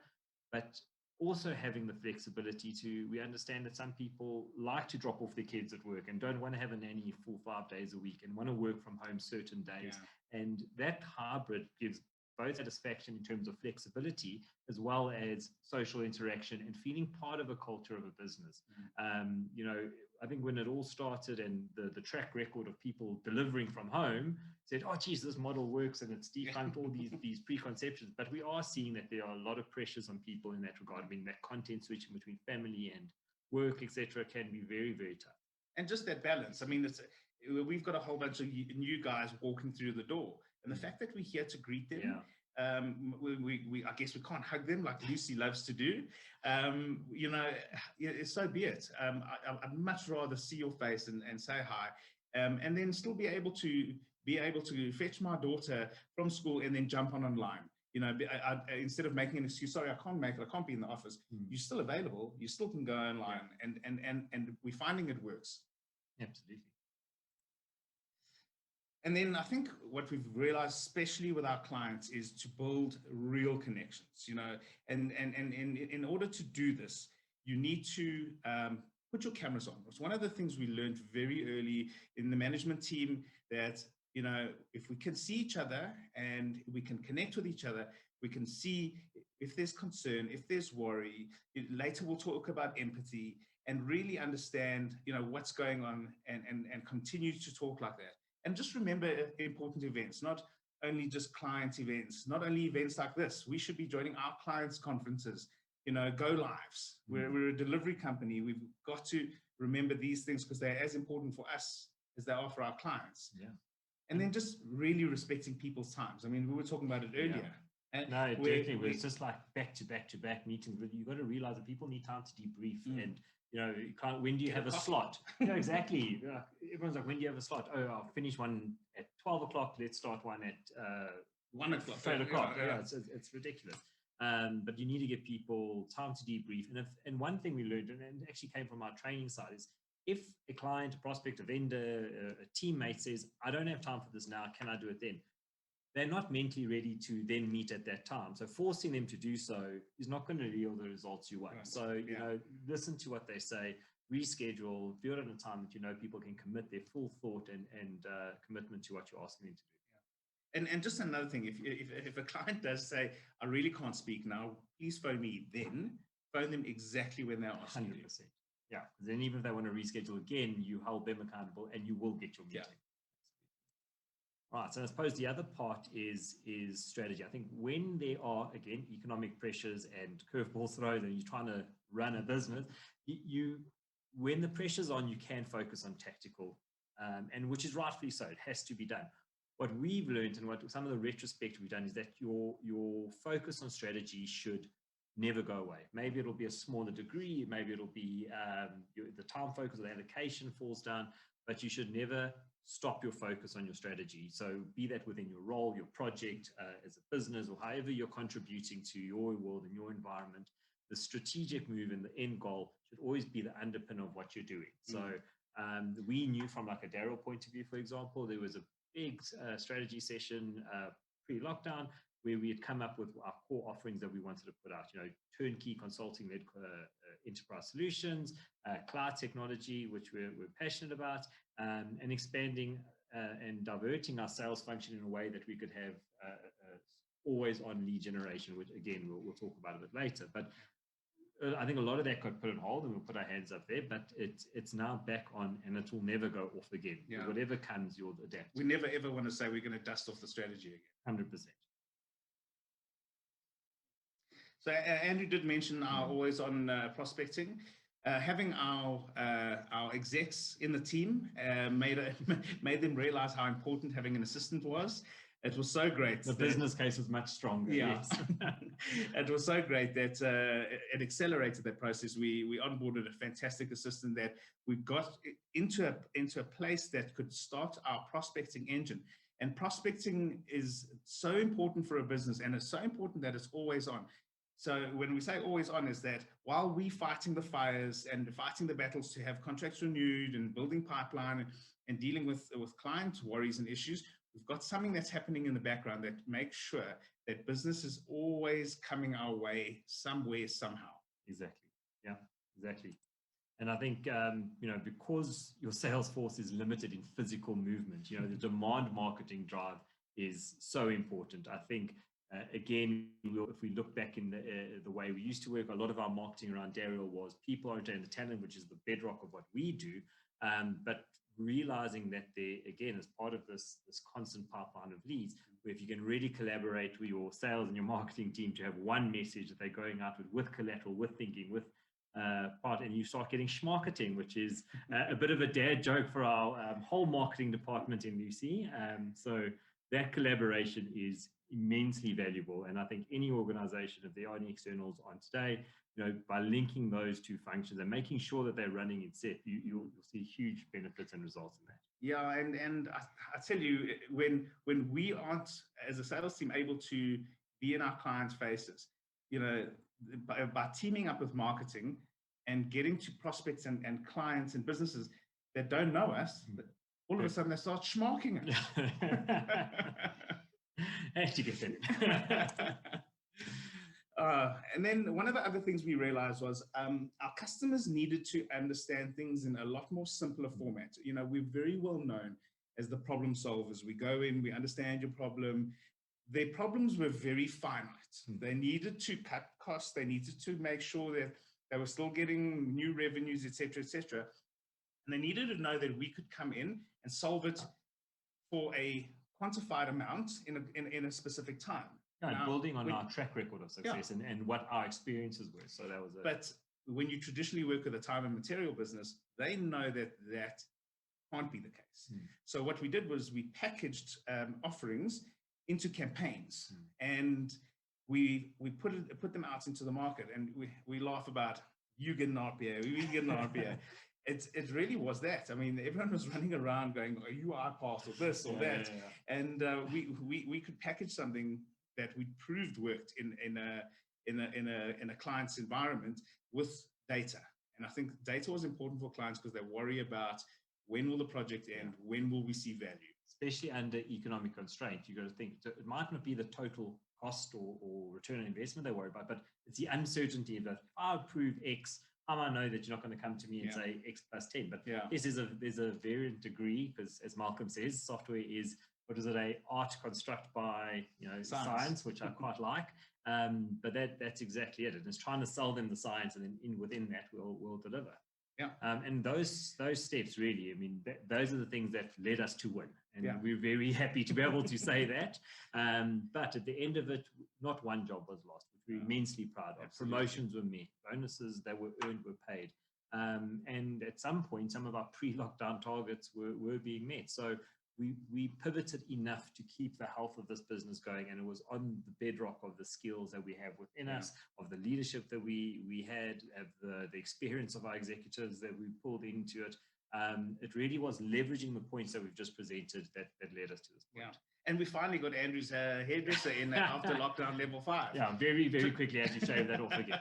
But also having the flexibility to, we understand that some people like to drop off their kids at work and don't want to have a nanny full 5 days a week and want to work from home certain days. Yeah. And that hybrid gives both satisfaction in terms of flexibility as well as social interaction and feeling part of a culture of a business. You know, I think when it all started and the track record of people delivering from home said, oh, geez, this model works, and it's debunked all these preconceptions. But we are seeing that there are a lot of pressures on people in that regard. I mean, that content switching between family and work, etc., can be very, very tough. And just that balance. I mean, we've got a whole bunch of new guys walking through the door. And the fact that we're here to greet them, I guess we can't hug them like Lucy loves to do. You know, so be it. I'd much rather see your face and say hi, and then still be able to fetch my daughter from school and then jump online. You know, instead of making an excuse, sorry, I can't be in the office. You're still available. You still can go online, and we're finding it works. Absolutely. And then I think what we've realized, especially with our clients, is to build real connections, you know, and in order to do this, you need to put your cameras on. It's one of the things we learned very early in the management team, that, you know, if we can see each other and we can connect with each other, we can see if there's concern, if there's worry. Later we'll talk about empathy and really understand, you know, what's going on, and continue to talk like that. And just remember important events, not only just client events, not only events like this. We should be joining our clients' conferences, you know, go lives. We're a delivery company. We've got to remember these things because they're as important for us as they are for our clients. Yeah. And then just really respecting people's times. I mean, we were talking about it earlier. Yeah. No, definitely. It's just like back to back meetings, but you've got to realize that people need time to debrief and, you know, you can't, when do you have a slot? Yeah, exactly. Everyone's like, when do you have a slot? Oh, I'll finish one at 12 o'clock. Let's start one at 1 o'clock. 3 o'clock. Yeah, it's ridiculous. But you need to give people time to debrief. And one thing we learned, and it actually came from our training side, is if a client, a prospect, a vendor, a teammate says, I don't have time for this now, can I do it then? They're not mentally ready to then meet at that time. So forcing them to do so is not going to yield the results you want. Right. So, you know, listen to what they say, reschedule, do it at a time that you know people can commit their full thought and commitment to what you're asking them to do. Yeah. And just another thing, if a client does say, I really can't speak now, please phone me then. Phone them exactly when they're asking 100%. You. Yeah. Then even if they want to reschedule again, you hold them accountable and you will get your meeting. Yeah. Right, so I suppose the other part is strategy. I think when there are, again, economic pressures and curveballs thrown and you're trying to run a business, when the pressure's on, you can focus on tactical, and which is rightfully so. It has to be done. What we've learned and what some of the retrospect we've done is that your focus on strategy should never go away. Maybe it'll be a smaller degree, maybe it'll be the time focus or the allocation falls down, but you should never stop your focus on your strategy. So be that within your role, your project, as a business, or however you're contributing to your world and your environment, the strategic move and the end goal should always be the underpin of what you're doing. So we knew from like a Dariel point of view, for example, there was a big strategy session pre-lockdown where we had come up with our core offerings that we wanted to put out, you know, turnkey consulting-led enterprise solutions, cloud technology, which we're passionate about, and expanding and diverting our sales function in a way that we could have always on lead generation, which again, we'll talk about a bit later. But I think a lot of that got put on hold, and we'll put our hands up there, but it's now back on, and it will never go off again. Yeah. Whatever comes, you'll adapt. We never ever want to say we're going to dust off the strategy again. 100%. So Andrew did mention our always on prospecting. Having our execs in the team made them realize how important having an assistant was. It was so great. The business case was much stronger. Yeah. Yes. It was so great that it accelerated that process. We onboarded a fantastic assistant that we got into a place that could start our prospecting engine. And prospecting is so important for a business, and it's so important that it's always on. So when we say always on, is that while we're fighting the fires and fighting the battles to have contracts renewed and building pipeline and dealing with client worries and issues, we've got something that's happening in the background that makes sure that business is always coming our way somewhere, somehow. Exactly. Yeah, exactly. And I think, because your sales force is limited in physical movement, the demand marketing drive is so important. I think, again, if we look back in the way we used to work, a lot of our marketing around Dariel was people-oriented and the talent, which is the bedrock of what we do. But realizing that there, again, as part of this constant pipeline of leads, where if you can really collaborate with your sales and your marketing team to have one message that they're going out with collateral, with thinking, with part, and you start getting schmarketing, which is a bit of a dad joke for our whole marketing department in UC. So that collaboration is immensely valuable. And I think any organization, if there are any externals on today, by linking those two functions and making sure that they're running in step, you'll see huge benefits and results in that. Yeah, and I tell you, when we aren't, as a sales team, able to be in our clients' faces, by teaming up with marketing and getting to prospects and clients and businesses that don't know us, all of a sudden they start schmarking us. How'd you get that? And then one of the other things we realized was our customers needed to understand things in a lot more simpler format. We're very well known as the problem solvers. We go in, we understand your problem. Their problems were very finite. They needed to cut costs. They needed to make sure that they were still getting new revenues, et cetera, et cetera. And they needed to know that we could come in and solve it for a quantified amount in a specific time. Now, building on our track record of success and what our experiences were. So that was it. But when you traditionally work with a time and material business, they know that can't be the case. So what we did was we packaged offerings into campaigns, and we put them out into the market, and we laugh about, you get an RPA, we get an RPA. It really was that. I mean, everyone was running around going, "Are you iPass or this or that?" Yeah. And we could package something that we proved worked in a client's environment with data. And I think data was important for clients because they worry about when will the project end, when will we see value. Especially under economic constraint, you got to think it might not be the total cost or return on investment they worry about, but it's the uncertainty of that. If I approve X, how do I know that you're not going to come to me and say X plus 10? But there's a variant degree, because as Malcolm says, software is, what is it, a art construct by science, which I quite like. But that's exactly it. And it's trying to sell them the science, and then within that we'll deliver. Yeah. And those steps really, I mean, those are the things that led us to win. And we're very happy to be able to say that. But at the end of it, not one job was lost, which we're immensely proud of. Absolutely. Promotions were met, bonuses that were earned were paid. And at some point, some of our pre-lockdown targets were being met. So we pivoted enough to keep the health of this business going, and it was on the bedrock of the skills that we have within us, of the leadership that we had, of the experience of our executives that we pulled into it. It really was leveraging the points that we've just presented that led us to this point. Yeah. And we finally got Andrew's hairdresser in after lockdown level 5. Yeah, very, very quickly had to shave that off again.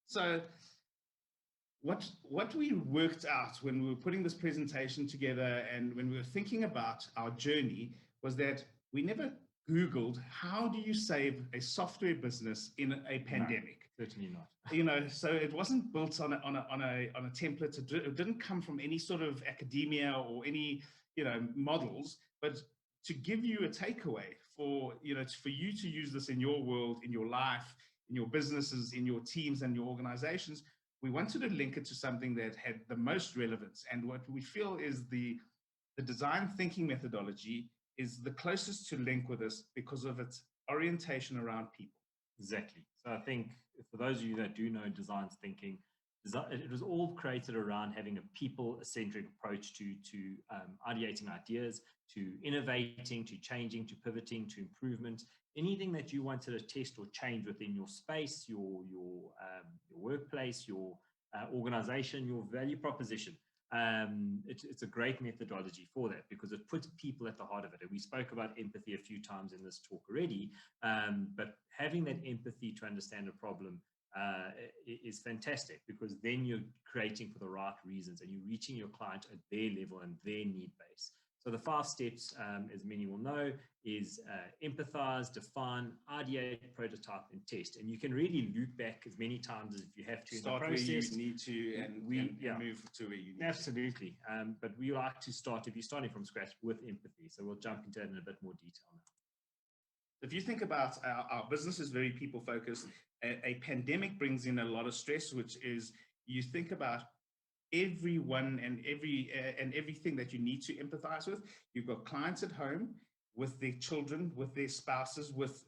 So what we worked out when we were putting this presentation together and when we were thinking about our journey was that we never Googled, how do you save a software business in a pandemic? Certainly not. You know, so it wasn't built on a template. It didn't come from any sort of academia or any, you know, models, but to give you a takeaway for, you know, for you to use this in your world, in your life, in your businesses, in your teams and your organizations. We wanted to link it to something that had the most relevance. And what we feel is the design thinking methodology is the closest to link with us because of its orientation around people. Exactly. So I think for those of you that do know design thinking, it was all created around having a people-centric approach to ideating ideas, to innovating, to changing, to pivoting, to improvement. Anything that you wanted to test or change within your space, your workplace, your organization, your value proposition. It's a great methodology for that because it puts people at the heart of it. And we spoke about empathy a few times in this talk already, but having that empathy to understand a problem is fantastic because then you're creating for the right reasons and you're reaching your client at their level and their need base. So the 5 steps, as many will know, is empathize, define, ideate, prototype, and test. And you can really loop back as many times as you have to Start in the process. where you need to and move to where you need Absolutely. But we like to start, if you're starting from scratch, with empathy. So we'll jump into that in a bit more detail now. If you think about our business is very people focused, a pandemic brings in a lot of stress, which is you think about everyone and everything that you need to empathize with. You've got clients at home with their children, with their spouses, with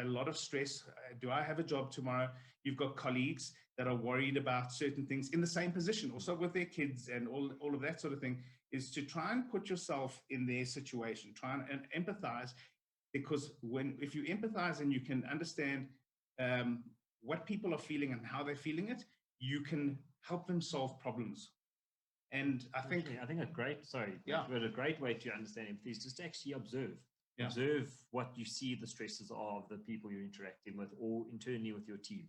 a lot of stress. Do I have a job tomorrow? You've got colleagues that are worried about certain things in the same position, also with their kids and all of that sort of thing, is to try and put yourself in their situation, try and empathize, because if you empathize and you can understand what people are feeling and how they're feeling it, you can help them solve problems. And I think a great way to understand empathy is just actually observe. Yeah. Observe what you see the stresses of the people you're interacting with or internally with your team.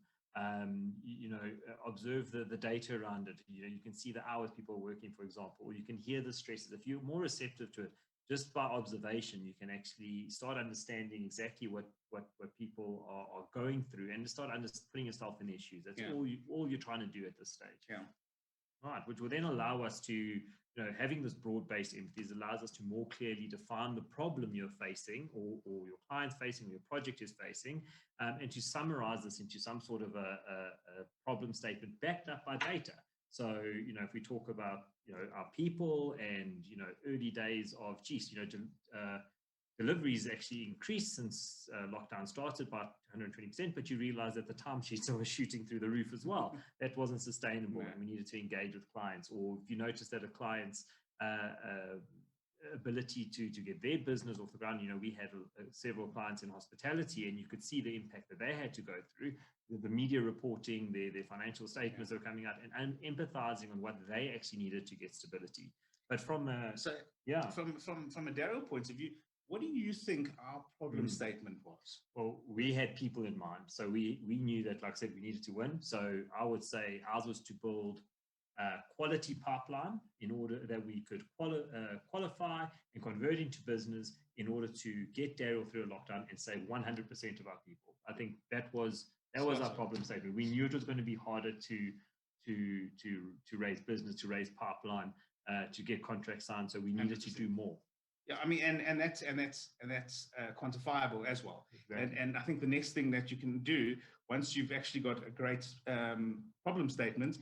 Observe the data around it. You can see the hours people are working, for example, or you can hear the stresses. If you're more receptive to it, just by observation, you can actually start understanding exactly what people are going through and start putting yourself in issues. That's all you're trying to do at this stage. Yeah. Right, which will then allow us to, having this broad-based empathy allows us to more clearly define the problem you're facing or your client's facing or your project is facing, and to summarize this into some sort of a problem statement backed up by data. So, if we talk about, our people and, early days of, deliveries actually increased since lockdown started by 120%, but you realize that the timesheets were shooting through the roof as well. That wasn't sustainable, and we needed to engage with clients. Or if you notice that a client's ability to get their business off the ground, we had several clients in hospitality, and you could see the impact that they had to go through, the media reporting, their financial statements that were coming out, and empathizing on what they actually needed to get stability. But from a Dariel point of view, what do you think our problem statement was? Well, we had people in mind. So we knew that, like I said, we needed to win. So I would say ours was to build a quality pipeline in order that we could qualify and convert into business in order to get Dariel through a lockdown and save 100% of our people. I think that was our problem statement. We knew it was going to be harder to raise business, to raise pipeline, to get contracts signed. So we needed 100%. To do more. Yeah, I mean, and that's quantifiable as well. Exactly. And I think the next thing that you can do once you've actually got a great problem statement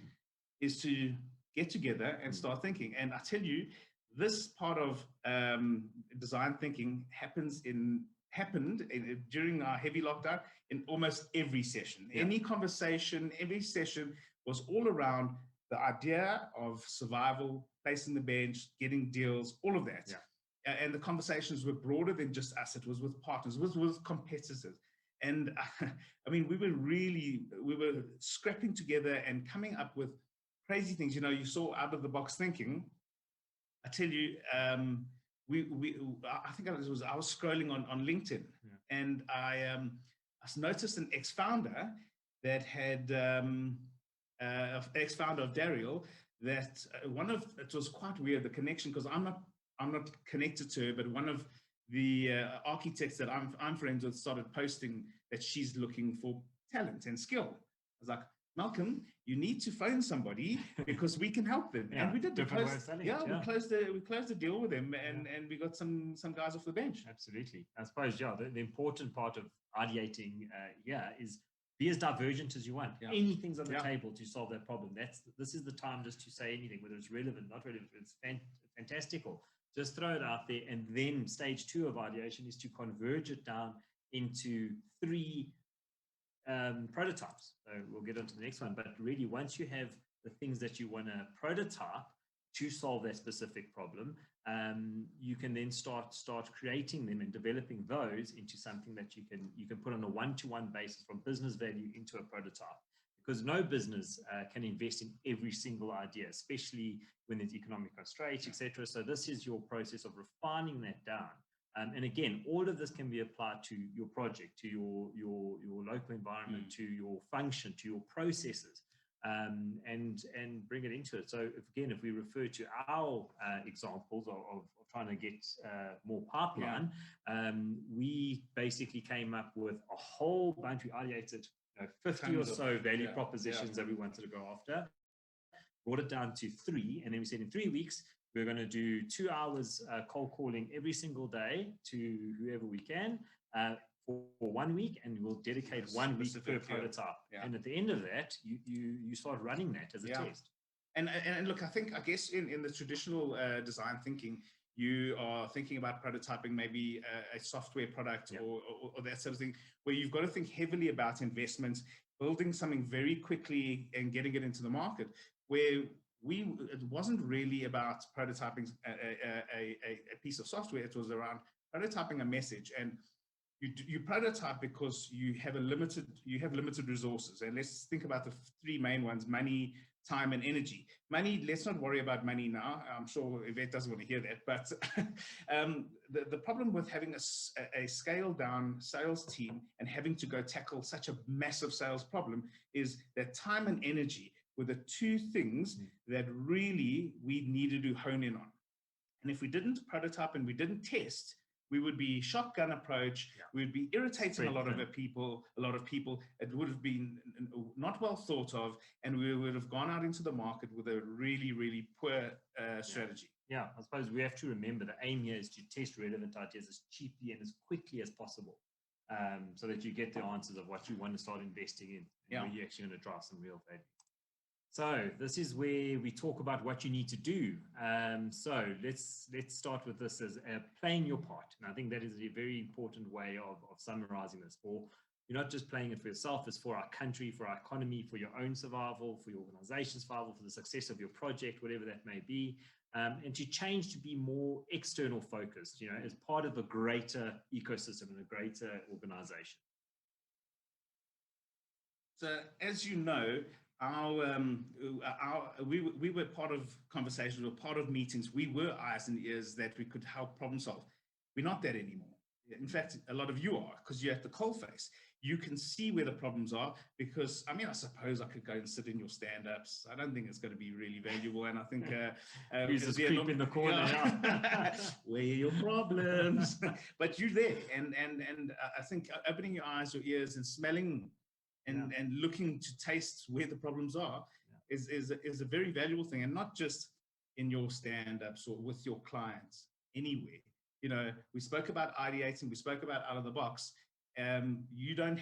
is to get together and start thinking. And I tell you, this part of design thinking happened during our heavy lockdown in almost every session. Yeah. Any conversation, every session was all around the idea of survival, placing the bench, getting deals, all of that. Yeah. And the conversations were broader than just us. It was with partners, it was with competitors. And I mean, we were scrapping together and coming up with crazy things. You saw out of the box thinking. I tell you, I think I was scrolling on LinkedIn, and I noticed an ex-founder that had, ex-founder of Dariel, that it was quite weird, the connection, because I'm not connected to her, but one of the architects that I'm friends with started posting that she's looking for talent and skill. was like, Malcolm, you need to phone somebody because we can help them. Yeah, and we did. different way of selling it, we closed the deal with them, and we got some guys off the bench. Absolutely. I suppose, the important part of ideating is be as divergent as you want. Yeah. Anything's on the table to solve that problem. This is the time just to say anything, whether it's relevant, not relevant, it's fantastical. Just throw it out there. And then stage 2 of ideation is to converge it down into 3 prototypes. So we'll get on to the next one. But really, once you have the things that you want to prototype to solve that specific problem, you can then start creating them and developing those into something that you can put on a one-to-one basis from business value into a prototype. Because no business can invest in every single idea, especially when there's economic constraints, etc. So this is your process of refining that down. And again, all of this can be applied to your project, to your local environment, to your function, to your processes, and bring it into it. So if we refer to our examples of trying to get more pipeline, we basically came up with a whole bunch. We ideated 50 or so value propositions that we wanted to go after, brought it down to 3, and then we said in 3 weeks, we're going to do 2 hours cold calling every single day to whoever we can for 1 week, and we'll dedicate 1 week per prototype. And at the end of that, you start running that as a test. And look, I guess in the traditional design thinking, you are thinking about prototyping maybe a software product or that sort of thing, where you've got to think heavily about investments, building something very quickly and getting it into the market, where it wasn't really about prototyping a piece of software. It was around prototyping a message. And you prototype because you have limited resources. And let's think about the 3 main ones: money, time, and energy. Money, let's not worry about money now. I'm sure Yvette doesn't want to hear that. But the problem with having a scaled down sales team and having to go tackle such a massive sales problem is that time and energy were the 2 things that really we needed to hone in on. And if we didn't prototype and we didn't test, we would be shotgun approach. We would be irritating a lot of people. It would have been not well thought of, and we would have gone out into the market with a really, really poor strategy. Yeah, I suppose we have to remember the aim here is to test relevant ideas as cheaply and as quickly as possible, so that you get the answers of what you want to start investing in, and where you're actually going to drive some real value. So this is where we talk about what you need to do. So let's start with this as playing your part. And I think that is a very important way of summarizing this. You're not just playing it for yourself, it's for our country, for our economy, for your own survival, for your organization's survival, for the success of your project, whatever that may be. And to change to be more external focused, as part of a greater ecosystem and a greater organization. So as you know, we were part of conversations, we were part of meetings, we were eyes and ears that we could help problem solve. We're not that anymore. In fact, a lot of you are, because you're at the coalface. You can see where the problems are, because, I suppose I could go and sit in your stand-ups. I don't think it's going to be really valuable. And I think... Who's this creep in the corner? Where are your problems? But you're there. And I think opening your eyes, your ears, and smelling and looking to taste where the problems are is a very valuable thing. And not just in your stand-ups or with your clients, anywhere. We spoke about ideating, we spoke about out of the box. We don't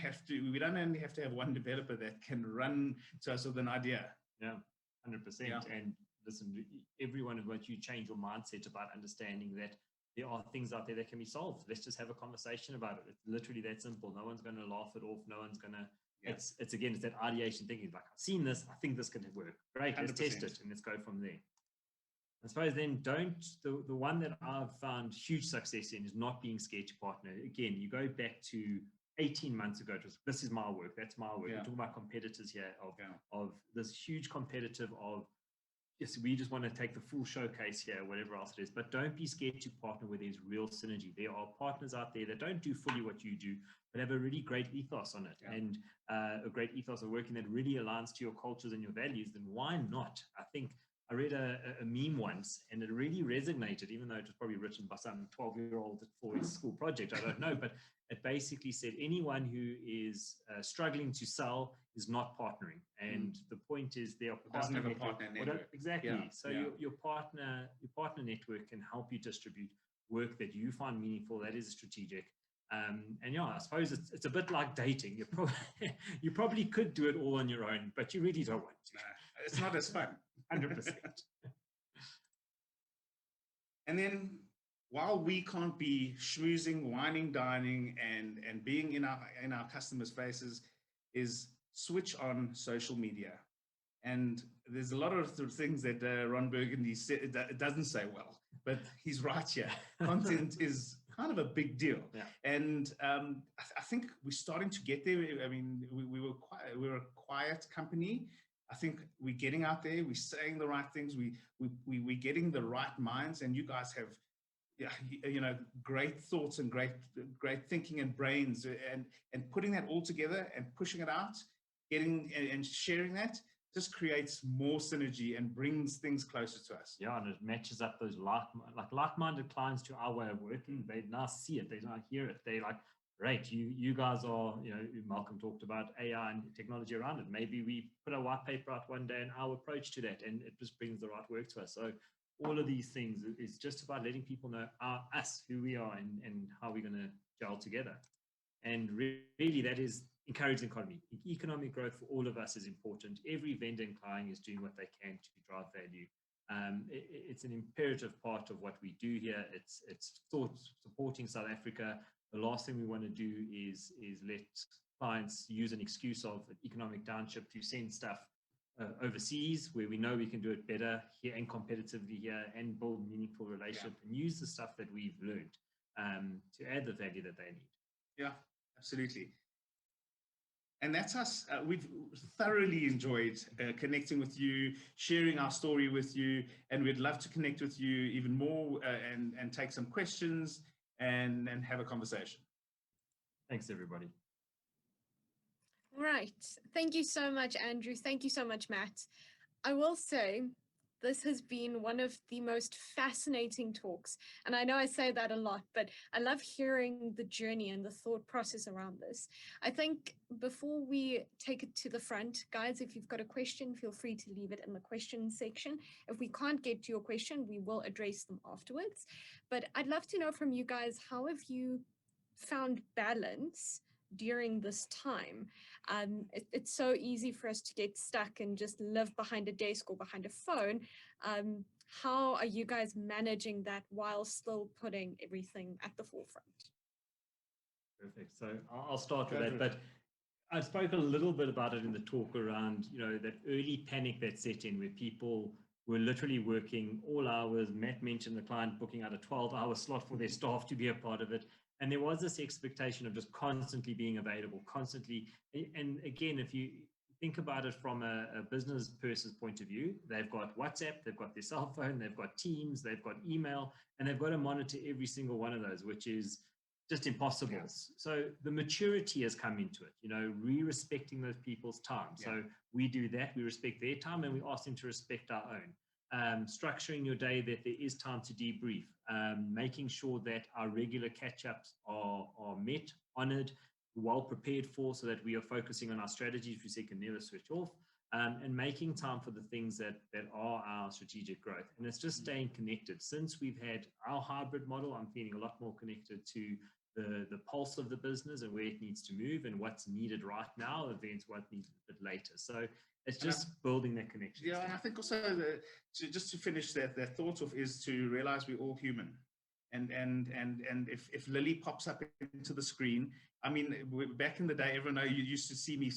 only have to have one developer that can run to us with an idea. Yeah, 100%. Yeah. And listen, everyone, once you change your mindset about understanding that there are things out there that can be solved, let's just have a conversation about it. It's literally that simple. No one's going to laugh it off. No one's going to, it's that ideation thinking, like, I've seen this, I think this can work. Great, let's 100%. Test it and let's go from there. I suppose then the one that I've found huge success in is not being scared to partner. Again, you go back to 18 months ago, this is my work, that's my work. We're talking about competitors here of this huge competitive of, yes, we just want to take the full showcase here, whatever else it is, but don't be scared to partner where there's real synergy. There are partners out there that don't do fully what you do, but have a really great ethos on it and a great ethos of working that really aligns to your cultures and your values. Then why not? I think I read a meme once, and it really resonated, even though it was probably written by some 12-year-old for his school project. I don't know, but it basically said anyone who is struggling to sell is not partnering. And the point is, their doesn't have a network, partner network. exactly. Yeah, So yeah. Your partner network can help you distribute work that you find meaningful, that is strategic. And yeah, I suppose it's a bit like dating. You probably could do it all on your own, but you really don't want to. No, it's not as fun. 100%. And then while we can't be schmoozing, whining, dining, and being in our customers' faces, is switch on social media. And there's a lot of things that Ron Burgundy said that it doesn't say well, but he's right here. Content is kind of a big deal. Yeah. And I think we're starting to get there. I mean, we were a quiet company. I think we're getting out there. We're saying the right things. We're getting the right minds. And you guys have, great thoughts and great thinking and brains, and putting that all together and pushing it out, getting and sharing that just creates more synergy and brings things closer to us. Yeah, and it matches up those like-minded clients to our way of working. They now see it, they now hear it. They like, great, you guys are, Malcolm talked about AI and technology around it. Maybe we put a white paper out one day and our approach to that, and it just brings the right work to us. So all of these things is just about letting people know us, who we are, and how we're going to gel together. And really, that is encouraging economy. Economic growth for all of us is important. Every vendor and client is doing what they can to drive value. It's an imperative part of what we do here. It's supporting South Africa. The last thing we want to do is let clients use an excuse of economic downship to send stuff overseas, where we know we can do it better here and competitively here, and build meaningful relationship, and use the stuff that we've learned to add the value that they need. Yeah, absolutely. And that's us. We've thoroughly enjoyed connecting with you, sharing our story with you, and we'd love to connect with you even more and take some questions and have a conversation. Thanks, everybody. Right. Thank you so much, Andrew. Thank you so much, Matt. I will say this has been one of the most fascinating talks. And I know I say that a lot, but I love hearing the journey and the thought process around this. I think before we take it to the front, guys, if you've got a question, feel free to leave it in the question section. If we can't get to your question, we will address them afterwards. But I'd love to know from you guys, how have you found balance during this time? It's so easy for us to get stuck and just live behind a desk or behind a phone. How are you guys managing that while still putting everything at the forefront? Perfect. So I'll start with that, but I spoke a little bit about it in the talk around, that early panic that set in, where people were literally working all hours. Matt mentioned the client booking out a 12-hour slot for their staff to be a part of it. And there was this expectation of just constantly being available, constantly. And again, if you think about it from a business person's point of view, they've got WhatsApp, they've got their cell phone, they've got Teams, they've got email, and they've got to monitor every single one of those, which is just impossible. Yeah. So the maturity has come into it, re-respecting those people's time. Yeah. So we do that, we respect their time, and we ask them to respect our own. Structuring your day that there is time to debrief, making sure that our regular catch-ups are met, honored, well prepared for, so that we are focusing on our strategies, we say can never switch off, and making time for the things that are our strategic growth. And it's just staying connected. Since we've had our hybrid model, I'm feeling a lot more connected to the pulse of the business and where it needs to move and what's needed right now, events what needs a bit later. So it's just building that connection. Yeah, and I think also just to finish that thought off is to realize we're all human. And if Lily pops up into the screen, I mean, back in the day, everyone know you used to see me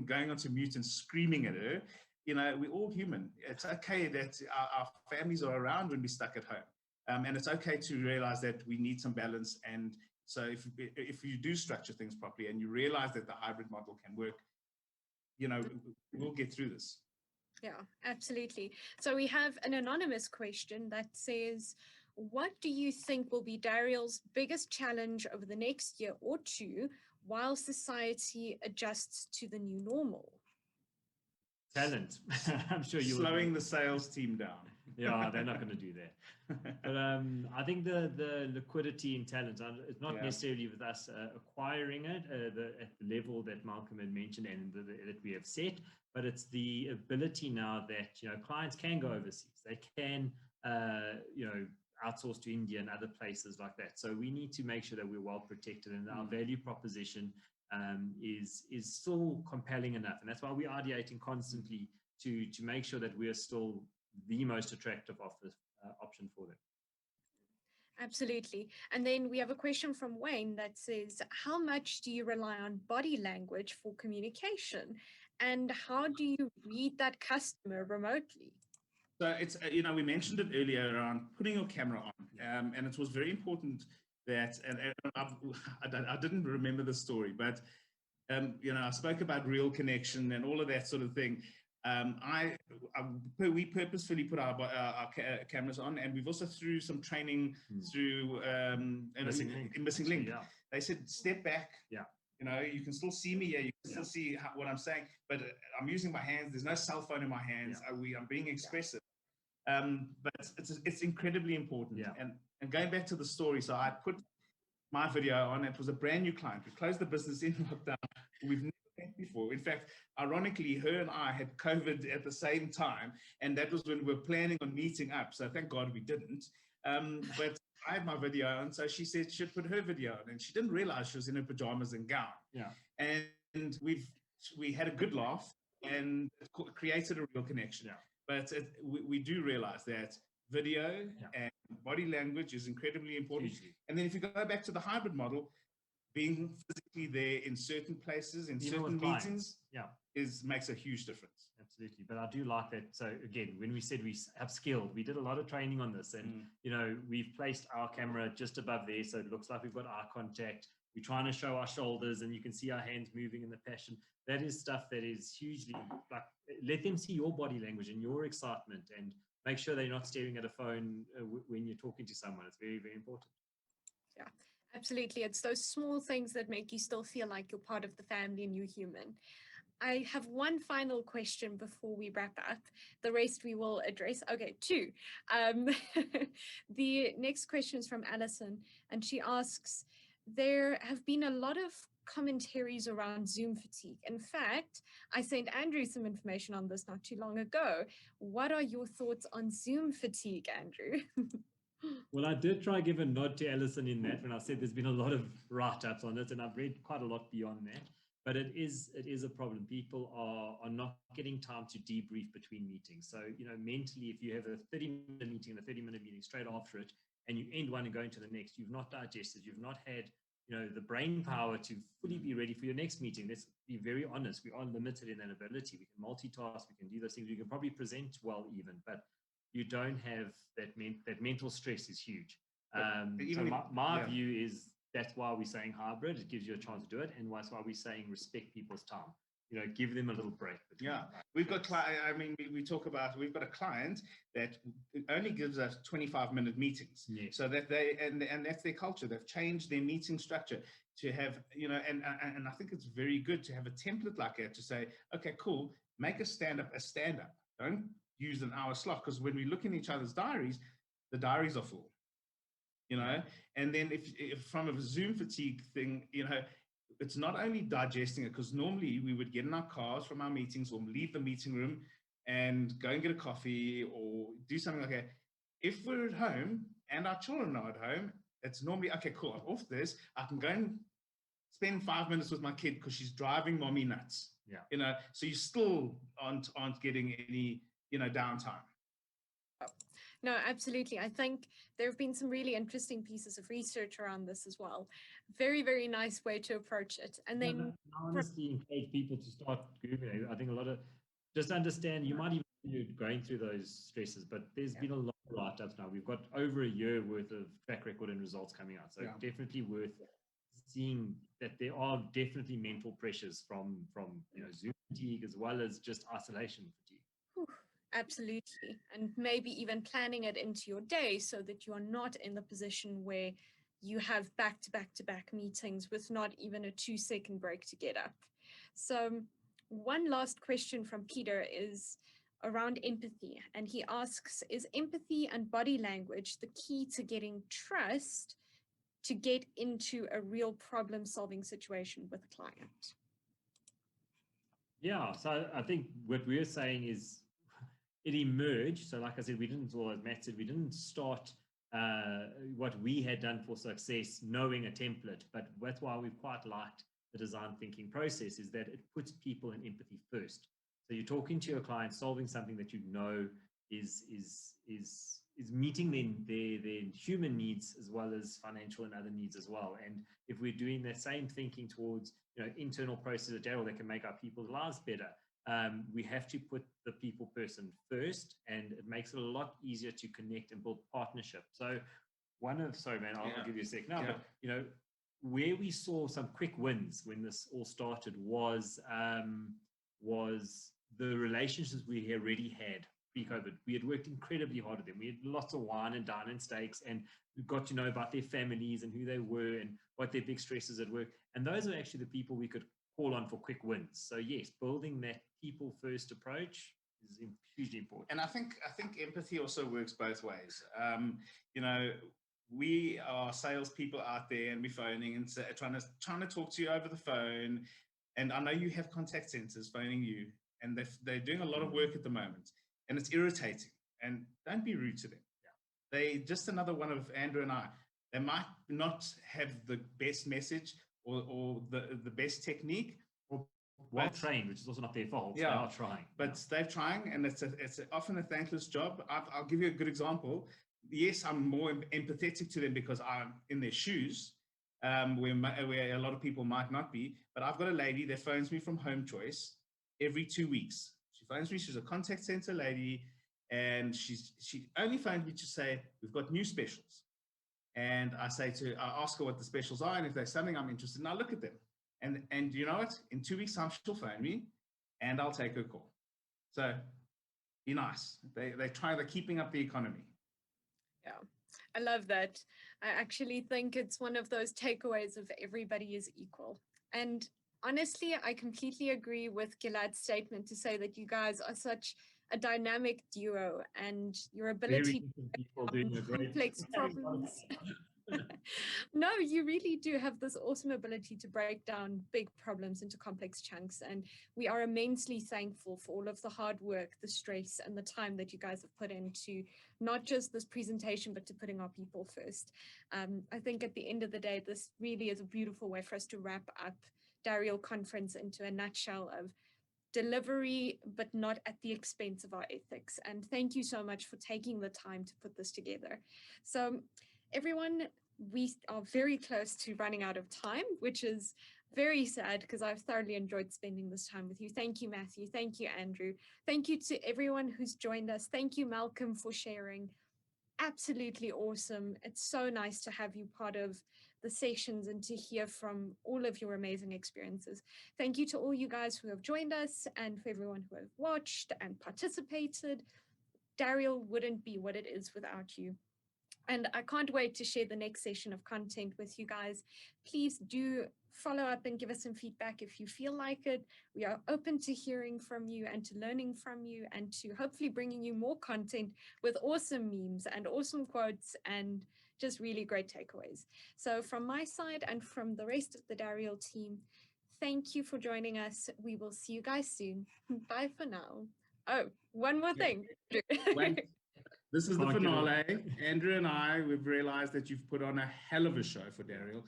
going onto mute and screaming at her. We're all human. It's okay that our families are around when we're stuck at home. And it's okay to realize that we need some balance. And so if you do structure things properly and you realize that the hybrid model can work, we'll get through this. Yeah, absolutely. So we have an anonymous question that says, what do you think will be Dariel's biggest challenge over the next year or two while society adjusts to the new normal? Talent. I'm sure you slowing the sales team down. Yeah, they're not going to do that. But I think the liquidity in talent, it's not necessarily with us acquiring it at the level that Malcolm had mentioned and that we have set, but it's the ability now that, you know, clients can go overseas. They can, you know, outsource to India and other places like that. So we need to make sure that we're well protected and our value proposition is still compelling enough. And that's why we're ideating constantly to make sure that we are still the most attractive option for them. Absolutely. And then we have a question from Wayne that says, how much do you rely on body language for communication? And how do you read that customer remotely? So it's, you know, we mentioned it earlier around putting your camera on, and it was very important that, and I didn't remember the story, but, you know, I spoke about real connection and all of that sort of thing. We purposefully put our cameras on, and we've also through some training through Missing Link. Yeah. They said, step back. Yeah. You know, you can still see me. Yeah, you can still see what I'm saying, but I'm using my hands. There's no cell phone in my hands. Yeah. I'm being expressive. But it's incredibly important. Yeah. And going back to the story, so I put my video on. It was a brand new client. We closed the business in lockdown. We've never met before. In fact, ironically, her and I had COVID at the same time, and that was when we were planning on meeting up. So thank God we didn't. But I had my video on, so she said she'd put her video on, and she didn't realize she was in her pajamas and gown. Yeah. And we had a good laugh, and it created a real connection. Yeah. But we do realize that video and body language is incredibly important. Hugely. And then if you go back to the hybrid model, being physically there in certain places, in Even certain with clients, meetings, makes a huge difference. Absolutely. But I do like that. So again, when we said we upskilled, we did a lot of training on this, and you know, we've placed our camera just above there, so it looks like we've got eye contact. We're trying to show our shoulders, and you can see our hands moving in the passion. That is stuff that is hugely, like, let them see your body language and your excitement, and make sure they're not staring at a phone when you're talking to someone. It's very, very important. Yeah, absolutely. It's those small things that make you still feel like you're part of the family and you're human. I have one final question before we wrap up. The rest we will address. Okay, two. The next question is from Alison, and she asks, there have been a lot of commentaries around Zoom fatigue. In fact, I sent Andrew some information on this not too long ago. What are your thoughts on Zoom fatigue, Andrew? Well, I did try to give a nod to Alison in that when I said there's been a lot of write-ups on it, and I've read quite a lot beyond that. But it is a problem. People are not getting time to debrief between meetings. So, you know, mentally, if you have a 30-minute meeting and a 30-minute meeting straight after it, and you end one and go into the next, you've not digested, you've not had, you know, the brain power to fully be ready for your next meeting. Let's be very honest. We are limited in that ability. We can multitask, we can do those things. We can probably present well even, but you don't have that mental stress is huge. So my view is that's why we're saying hybrid. It gives you a chance to do it. And that's why we're saying respect people's time. You know, give them a little break. Yeah, we've got, I mean, we talk about, we've got a client that only gives us 25-minute meetings. Yes. So that and that's their culture. They've changed their meeting structure to have, you know, and I think it's very good to have a template like that to say, okay, cool, make a stand-up. Don't use an hour slot, because when we look in each other's diaries, the diaries are full, you know. And then if from a Zoom fatigue thing, you know, it's not only digesting it, because normally we would get in our cars from our meetings or leave the meeting room and go and get a coffee or do something like that. If we're at home and our children are at home, it's normally, okay, cool, I'm off this. I can go and spend 5 minutes with my kid because she's driving mommy nuts. Yeah. You know, so you still aren't getting any, you know, downtime. No, absolutely. I think there have been some really interesting pieces of research around this as well. Very, very nice way to approach it. And then I honestly encourage people to start Googling. I think a lot of, just understand, you might even be going through those stresses, but there's been a lot of write-ups now. We've got over a year worth of track record and results coming out. So definitely worth seeing that there are definitely mental pressures from you know, Zoom fatigue as well as just isolation fatigue. Whew. Absolutely. And maybe even planning it into your day so that you're not in the position where you have back-to-back meetings with not even a 2-second break to get up. So one last question from Peter is around empathy. And he asks, is empathy and body language the key to getting trust to get into a real problem-solving situation with a client? Yeah, so I think what we're saying is it emerged. So like I said, or as Matt said, we didn't start what we had done for success knowing a template, but that's why we've quite liked the design thinking process, is that it puts people in empathy first. So you're talking to your client, solving something that you know is meeting their human needs as well as financial and other needs as well. And if we're doing that same thinking towards internal processes at Dariel that can make our people's lives better, we have to put the people person first, and it makes it a lot easier to connect and build partnership. So sorry man, I'll give you a sec now, but where we saw some quick wins when this all started was the relationships we already had pre-COVID. We had worked incredibly hard with them. We had lots of wine and dine and steaks, and we got to know about their families and who they were and what their big stresses at work. And those are actually the people we could call on for quick wins. So yes, building that people first approach is hugely important. And I think empathy also works both ways. We are salespeople out there, and we're phoning and trying to talk to you over the phone. And I know you have contact centers phoning you, and they're doing a lot of work at the moment, and it's irritating. And don't be rude to them. They just another one of Andrew and I. They might not have the best message or the best technique, or well trained, which is also not their fault. Yeah, they are trying, but they're trying, and it's often a thankless job. I'll give you a good example. Yes, I'm more empathetic to them because I'm in their shoes, where a lot of people might not be. But I've got a lady that phones me from Home Choice every 2 weeks. She phones me. She's a contact center lady, and she only phoned me to say we've got new specials. And I ask her what the specials are, and if there's something I'm interested in, I look at them. And you know what? In 2 weeks' time, she'll phone me, and I'll take her call. So be nice. They're keeping up the economy. Yeah, I love that. I actually think it's one of those takeaways of everybody is equal. And honestly, I completely agree with Gilad's statement to say that you guys are such a dynamic duo, and your ability people doing a great complex problems. No, you really do have this awesome ability to break down big problems into complex chunks, and we are immensely thankful for all of the hard work, the stress, and the time that you guys have put into not just this presentation, but to putting our people first. I think at the end of the day, this really is a beautiful way for us to wrap up Dariel Conference into a nutshell of delivery, but not at the expense of our ethics. And thank you so much for taking the time to put this together. So everyone, we are very close to running out of time, which is very sad because I've thoroughly enjoyed spending this time with you. Thank you, Matthew. Thank you, Andrew. Thank you to everyone who's joined us. Thank you, Malcolm, for sharing. Absolutely awesome. It's so nice to have you part of the sessions and to hear from all of your amazing experiences. Thank you to all you guys who have joined us, and for everyone who have watched and participated. Dariel wouldn't be what it is without you. And I can't wait to share the next session of content with you guys. Please do follow up and give us some feedback if you feel like it. We are open to hearing from you and to learning from you, and to hopefully bringing you more content with awesome memes and awesome quotes and just really great takeaways. So from my side and from the rest of the Dariel team, thank you for joining us. We will see you guys soon. Bye for now. Oh, one more thing. Wait. This is the finale. Andrew and I, we've realized that you've put on a hell of a show for Dariel.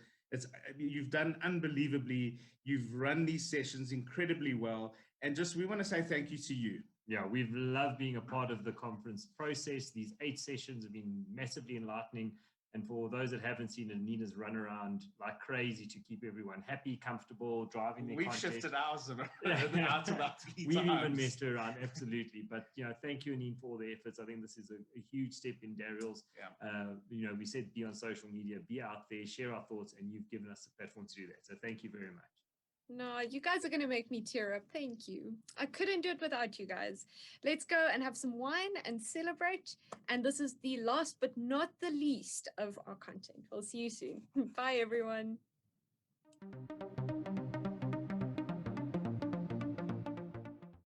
You've done unbelievably. You've run these sessions incredibly well. And we want to say thank you to you. Yeah, we've loved being a part of the conference process. These 8 sessions have been massively enlightening. And for those that haven't seen it, Nina's run around like crazy to keep everyone happy, comfortable, driving their content. We've shifted ours out about 3 We've times. even messed around, absolutely. But, thank you, Anine, for all the efforts. I think this is a huge step in Dariel's. Yeah. We said be on social media, be out there, share our thoughts, and you've given us a platform to do that. So thank you very much. No, you guys are going to make me tear up. Thank you. I couldn't do it without you guys. Let's go and have some wine and celebrate. And this is the last but not the least of our content. We'll see you soon. Bye, everyone.